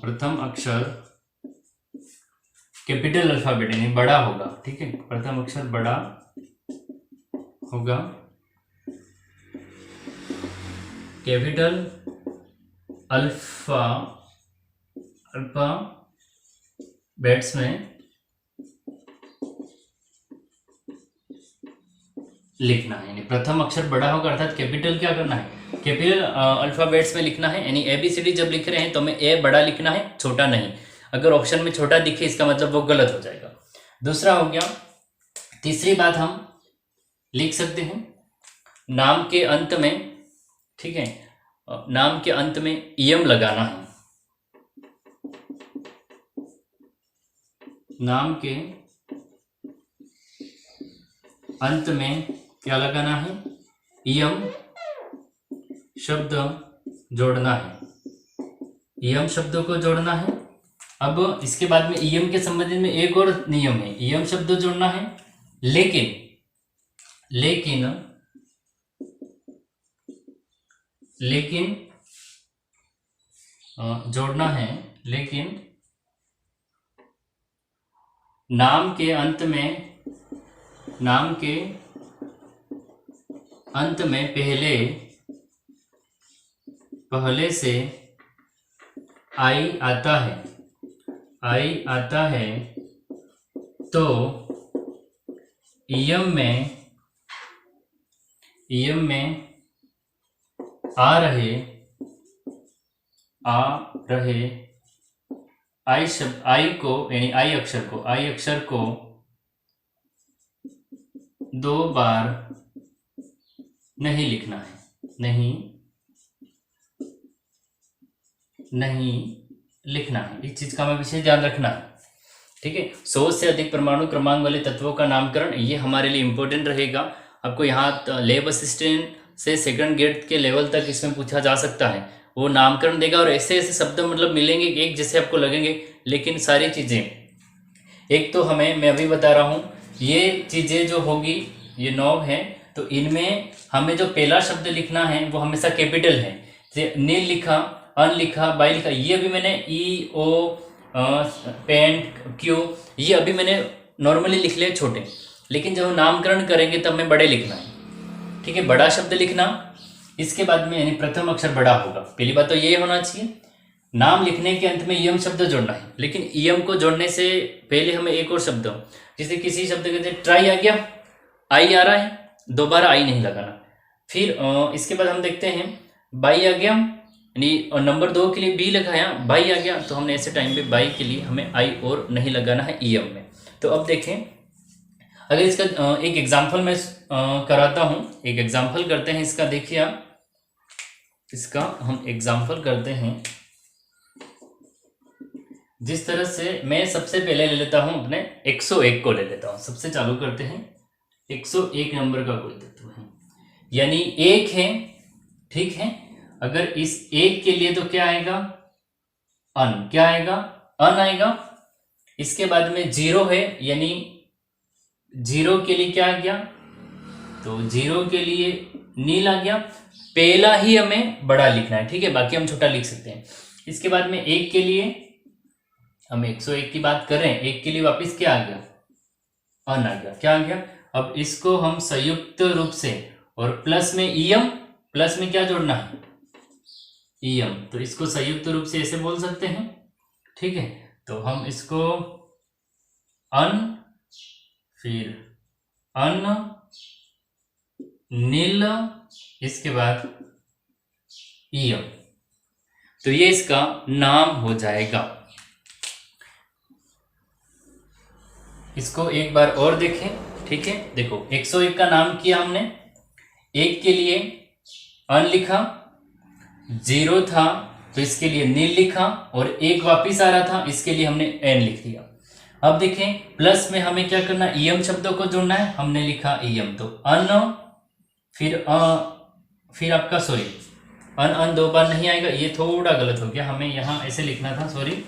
प्रथम अक्षर कैपिटल अल्फाबेट यानी बड़ा होगा, ठीक है। प्रथम अक्षर बड़ा होगा, कैपिटल अल्फाबेट्स में लिखना है, यानी प्रथम अक्षर बड़ा होगा, अर्थात कैपिटल क्या करना है, कैपिटल अल्फाबेट्स में लिखना है। यानी ABCD जब लिख रहे हैं तो हमें ए बड़ा लिखना है, छोटा नहीं। अगर ऑप्शन में छोटा दिखे इसका मतलब वो गलत हो जाएगा। दूसरा हो गया, तीसरी बात हम लिख सकते हैं नाम के अंत में, ठीक है, नाम के अंत में इयम लगाना है। नाम के अंत में क्या लगाना है, इयम शब्द जोड़ना है, इयम शब्दों को जोड़ना है। अब इसके बाद में इयम के संबंध में एक और नियम है, इयम शब्द जोड़ना है, लेकिन जोड़ना है, लेकिन नाम के अंत में पहले पहले से आई आता है तो इयम में आ रहे आई को यानी आई अक्षर को 2 बार नहीं लिखना है, नहीं लिखना है। इस चीज का हमें विशेष ध्यान रखना है, ठीक है। 100 से अधिक परमाणु क्रमांक वाले तत्वों का नामकरण, ये हमारे लिए इंपॉर्टेंट रहेगा। आपको यहाँ लैब असिस्टेंट से सेकंड ग्रेड के लेवल तक इसमें पूछा जा सकता है। वो नामकरण देगा और ऐसे ऐसे शब्द मतलब मिलेंगे एक जैसे आपको लगेंगे, लेकिन सारी चीजें एक तो मैं अभी बता रहा हूँ, ये चीजें जो होगी ये 9 है, तो इनमें हमें जो पहला शब्द लिखना है वो हमेशा कैपिटल है। जैसे नील लिखा, अन लिखा, बाई लिखा, ये अभी मैंने ई ओ पेंट क्यू, ये अभी मैंने नॉर्मली लिख लिया छोटे, लेकिन जब नामकरण करेंगे तब हमें बड़े लिखना है, ठीक है। बड़ा शब्द लिखना, इसके बाद में यानी प्रथम अक्षर बड़ा होगा। पहली बात तो ये होना चाहिए। नाम लिखने के अंत में यम शब्द जोड़ना है, लेकिन यम को जोड़ने से पहले हमें एक और शब्द, जैसे किसी शब्द के ट्राई आ गया, आई आ रहा है, दोबारा आई नहीं लगाना। फिर इसके बाद हम देखते हैं बाई आ गया, यानी नंबर 2 के लिए बी लगाया, बाई आ गया, तो हमने ऐसे टाइम पे बाई के लिए हमें आई और नहीं लगाना है ईएम में। तो अब देखें, अगर इसका एक एग्जाम्पल मैं कराता हूँ, एक एग्जाम्पल करते हैं इसका। देखिए आप, इसका हम एग्जाम्पल करते हैं। जिस तरह से मैं सबसे पहले ले लेता हूँ अपने 101 को ले लेता हूँ, सबसे चालू करते हैं। 101 नंबर का कोई तत्व है, यानी 1 है, ठीक है। अगर इस 1 के लिए तो क्या आएगा, अन, क्या आएगा, अन आएगा। इसके बाद में 0 है, यानी 0 के लिए क्या आ गया, तो 0 के लिए नील आ गया। पहला ही हमें बड़ा लिखना है, ठीक है, बाकी हम छोटा लिख सकते हैं। इसके बाद में 1 के लिए हम 101 की बात कर रहे हैं, 1 के लिए वापस क्या आ गया, अन आ गया, क्या आ गया। अब इसको हम संयुक्त रूप से, और प्लस में ईएम, प्लस में क्या जोड़ना है, ईएम, तो इसको संयुक्त रूप से ऐसे बोल सकते हैं, ठीक है। तो हम इसको अन, फिर अन नील, इसके बाद ईएम, तो ये इसका नाम हो जाएगा। इसको एक बार और देखें, ठीक है। देखो 101 का नाम किया हमने, 1 के लिए अन लिखा, 0 था तो इसके लिए नील लिखा, और 1 वापिस आ रहा था, इसके लिए हमने एन लिख दिया। अब देखें प्लस में हमें क्या करना, ईएम शब्दों को जोड़ना है, हमने लिखा ईएम, तो अन, फिर आपका सॉरी, अन 2 बार नहीं आएगा, ये थोड़ा गलत हो गया, हमें यहाँ ऐसे लिखना था, सॉरी,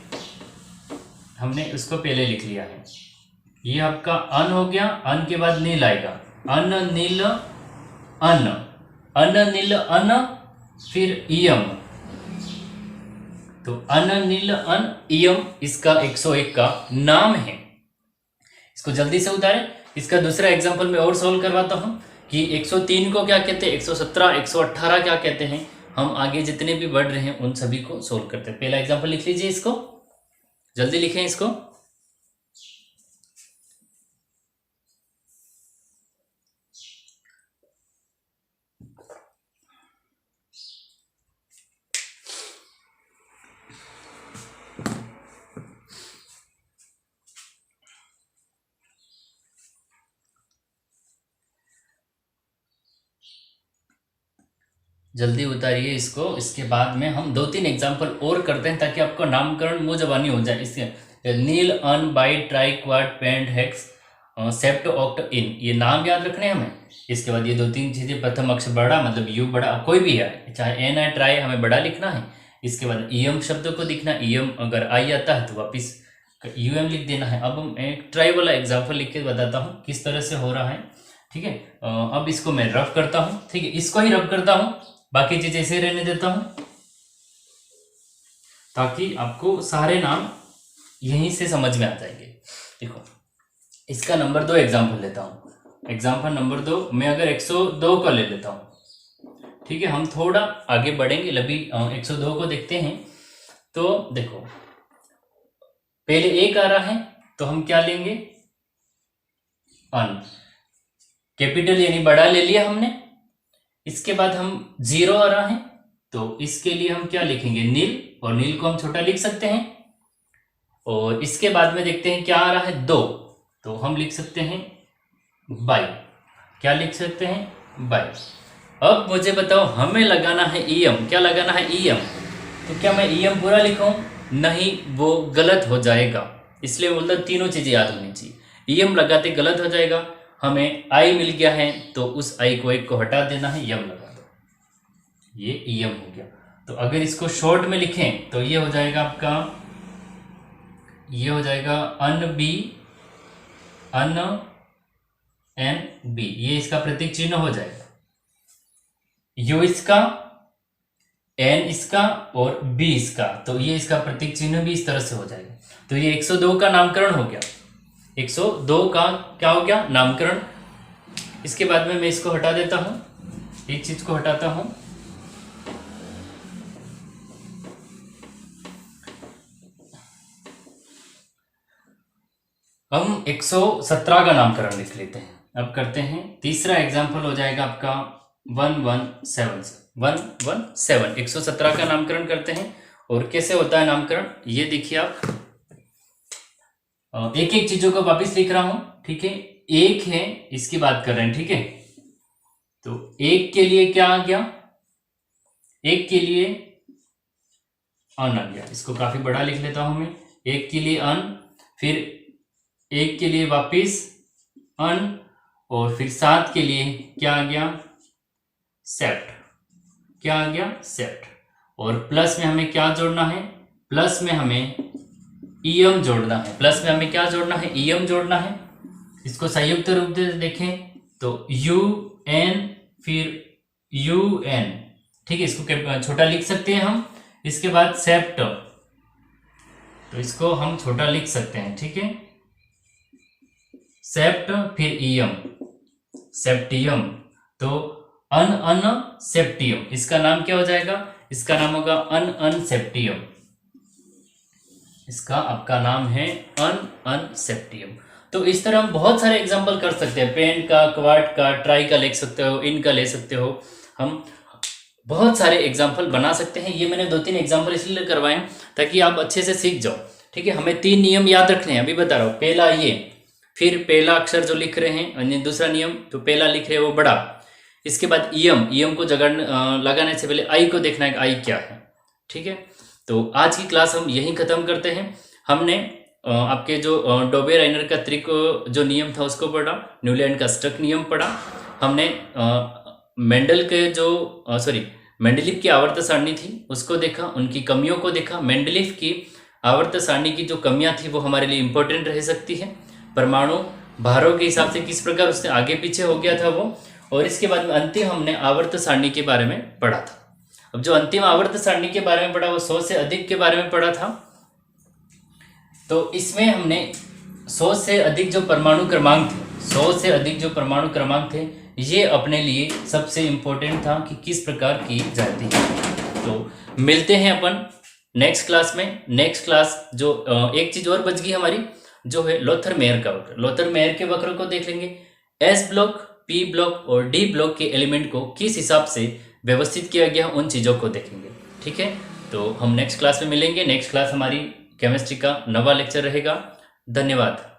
हमने उसको पहले लिख लिया है। ये आपका अन हो गया, अन के बाद नील आएगा, अन नील अन, अन नील अन, फिर ईयम, तो अन नील अन ईयम इसका 101 का नाम है। इसको जल्दी से उतारें। इसका दूसरा एग्जांपल मैं और सॉल्व करवाता हूं कि 103 को क्या कहते हैं, 117, 118 क्या कहते हैं। हम आगे जितने भी बढ़ रहे हैं उन सभी को सोल्व करते हैं। पहला एग्जांपल लिख लीजिए, इसको जल्दी लिखें इसको। जल्दी उतारिए इसको। इसके बाद में हम 2-3 एग्जाम्पल और करते हैं ताकि आपको नामकरण मुंह जबानी हो जाए। इसके nil, un, bi, tri, quad, pent, hex, sept, oct, enn, ये नाम याद रखने हैं हमें। इसके बाद ये 2-3 चीजें, प्रथम अक्षर बड़ा मतलब यू बड़ा, कोई भी है, चाहे एन है, ट्राई, हमें बड़ा लिखना है। इसके बाद ईएम शब्दों को दिखना, ईएम अगर आई आता है तो वापिस यूएम लिख देना है। अब मैं एक ट्राई वाला एग्जाम्पल लिख के बताता हूँ किस तरह से हो रहा है, ठीक है। अब इसको मैं रफ करता हूँ, ठीक है, इसको ही रफ करता हूँ, बाकी चीज ऐसे रहने देता हूं ताकि आपको सारे नाम यहीं से समझ में आ जाएंगे। देखो इसका नंबर 2 एग्जाम्पल लेता हूं। एग्जाम्पल नंबर 2 मैं अगर 102 का ले लेता हूं, ठीक है, हम थोड़ा आगे बढ़ेंगे, अभी 102 को देखते हैं। तो देखो पहले एक आ रहा है तो हम क्या लेंगे, अन, कैपिटल यानी बड़ा ले लिया हमने। इसके बाद हम 0 आ रहा है तो इसके लिए हम क्या लिखेंगे, नील, और नील को हम छोटा लिख सकते हैं। और इसके बाद में देखते हैं क्या आ रहा है, 2, तो हम लिख सकते हैं 22, क्या लिख सकते हैं, 22। अब मुझे बताओ हमें लगाना है ईएम, क्या लगाना है, ईएम। तो क्या मैं ईएम पूरा लिखूं, नहीं, वो गलत हो जाएगा, इसलिए मतलब तीनों चीज़ें याद होनी चाहिए। ईएम लगाते गलत हो जाएगा, हमें आई मिल गया है तो उस आई को एक को हटा देना है, यम लगा दो, ये ईएम हो गया। तो अगर इसको शॉर्ट में लिखें तो ये हो जाएगा आपका, ये हो जाएगा अन बी, अन एन बी, ये इसका प्रतीक चिन्ह हो जाएगा। यू इसका, एन इसका और बी इसका, तो ये इसका प्रतीक चिन्ह भी इस तरह से हो जाएगा। तो ये 102 का नामकरण हो गया, 102 का क्या हो गया, नामकरण। इसके बाद में मैं इसको हटा देता हूं, एक चीज को हटाता हूं, हम 117 का नामकरण लिख लेते हैं। अब करते हैं तीसरा एग्जाम्पल, हो जाएगा आपका 117, 117 का नामकरण करते हैं। और कैसे होता है नामकरण, ये देखिए आप, एक एक चीजों को वापिस लिख रहा हूं, ठीक है। एक है, इसकी बात कर रहे हैं, ठीक है। तो एक के लिए क्या आ गया, एक के लिए अन आ गया, इसको काफी बड़ा लिख लेता हूं मैं, एक के लिए अन, फिर एक के लिए वापिस अन, और फिर 7 के लिए क्या आ गया, सेप्ट, क्या आ गया, सेप्ट। और प्लस में हमें क्या जोड़ना है, प्लस में हमें ईएम जोड़ना है, प्लस में हमें क्या जोड़ना है, ईएम जोड़ना है। इसको संयुक्त रूप से देखें तो यू एन फिर यू एन, ठीक है, इसको छोटा लिख सकते हैं हम। इसके बाद सेप्ट, तो इसको हम छोटा लिख सकते हैं, ठीक है, सेप्ट फिर ईएम, सेप्टियम। तो अन अन सेप्टियम, इसका नाम क्या हो जाएगा, इसका नाम होगा अन अन सेप्टियम, इसका आपका नाम है अन अन सेप्टियम। तो इस तरह हम बहुत सारे एग्जाम्पल कर सकते हैं, पेंट का, क्वार्ट का, ट्राई का ले सकते हो, इन का ले सकते हो, हम बहुत सारे एग्जाम्पल बना सकते हैं। ये मैंने 2-3 एग्जाम्पल इसलिए करवाए ताकि आप अच्छे से सीख जाओ, ठीक है। हमें 3 नियम याद रखने हैं, अभी बता रहा हूँ। पहला ये, फिर पहला अक्षर जो लिख रहे हैं, दूसरा नियम तो पहला लिख रहे हैं वो बड़ा। इसके बाद ईएम, ईएम को जगह लगाने से पहले आई को देखना है कि आई क्या है, ठीक है। तो आज की क्लास हम यहीं ख़त्म करते हैं। हमने आपके जो डोबे-राइनर का त्रिक जो नियम था उसको पढ़ा, न्यूलैंड का स्टक नियम पढ़ा, हमने मेंडल के जो मेंडलीफ की आवर्त सारणी थी उसको देखा, उनकी कमियों को देखा। मेंडलीफ की आवर्त सारणी की जो कमियां थी वो हमारे लिए इंपॉर्टेंट रह सकती है, परमाणु भारों के हिसाब से किस प्रकार उससे आगे पीछे हो गया था वो। और इसके बाद में अंतिम हमने आवर्त सारणी के बारे में पढ़ा था। अब जो अंतिम आवर्त सारणी के बारे में पढ़ा वो 100 से अधिक के बारे में पढ़ा था। तो इसमें हमने 100 से अधिक जो परमाणु क्रमांक थे, 100 से अधिक जो परमाणु क्रमांक थे, ये अपने लिए सबसे इम्पोर्टेंट था कि किस प्रकार की जाती है। तो मिलते हैं अपन नेक्स्ट क्लास में। नेक्स्ट क्लास जो एक चीज़ और बच गई हमारी, जो है लोथर मेयर का वक्र। लोथर मेयर के वक्र को देख लेंगे, एस ब्लॉक, पी ब्लॉक और डी ब्लॉक के एलिमेंट को किस हिसाब से व्यवस्थित किया गया, उन चीज़ों को देखेंगे, ठीक है। तो हम नेक्स्ट क्लास में मिलेंगे। नेक्स्ट क्लास हमारी केमिस्ट्री का नवा लेक्चर रहेगा। धन्यवाद।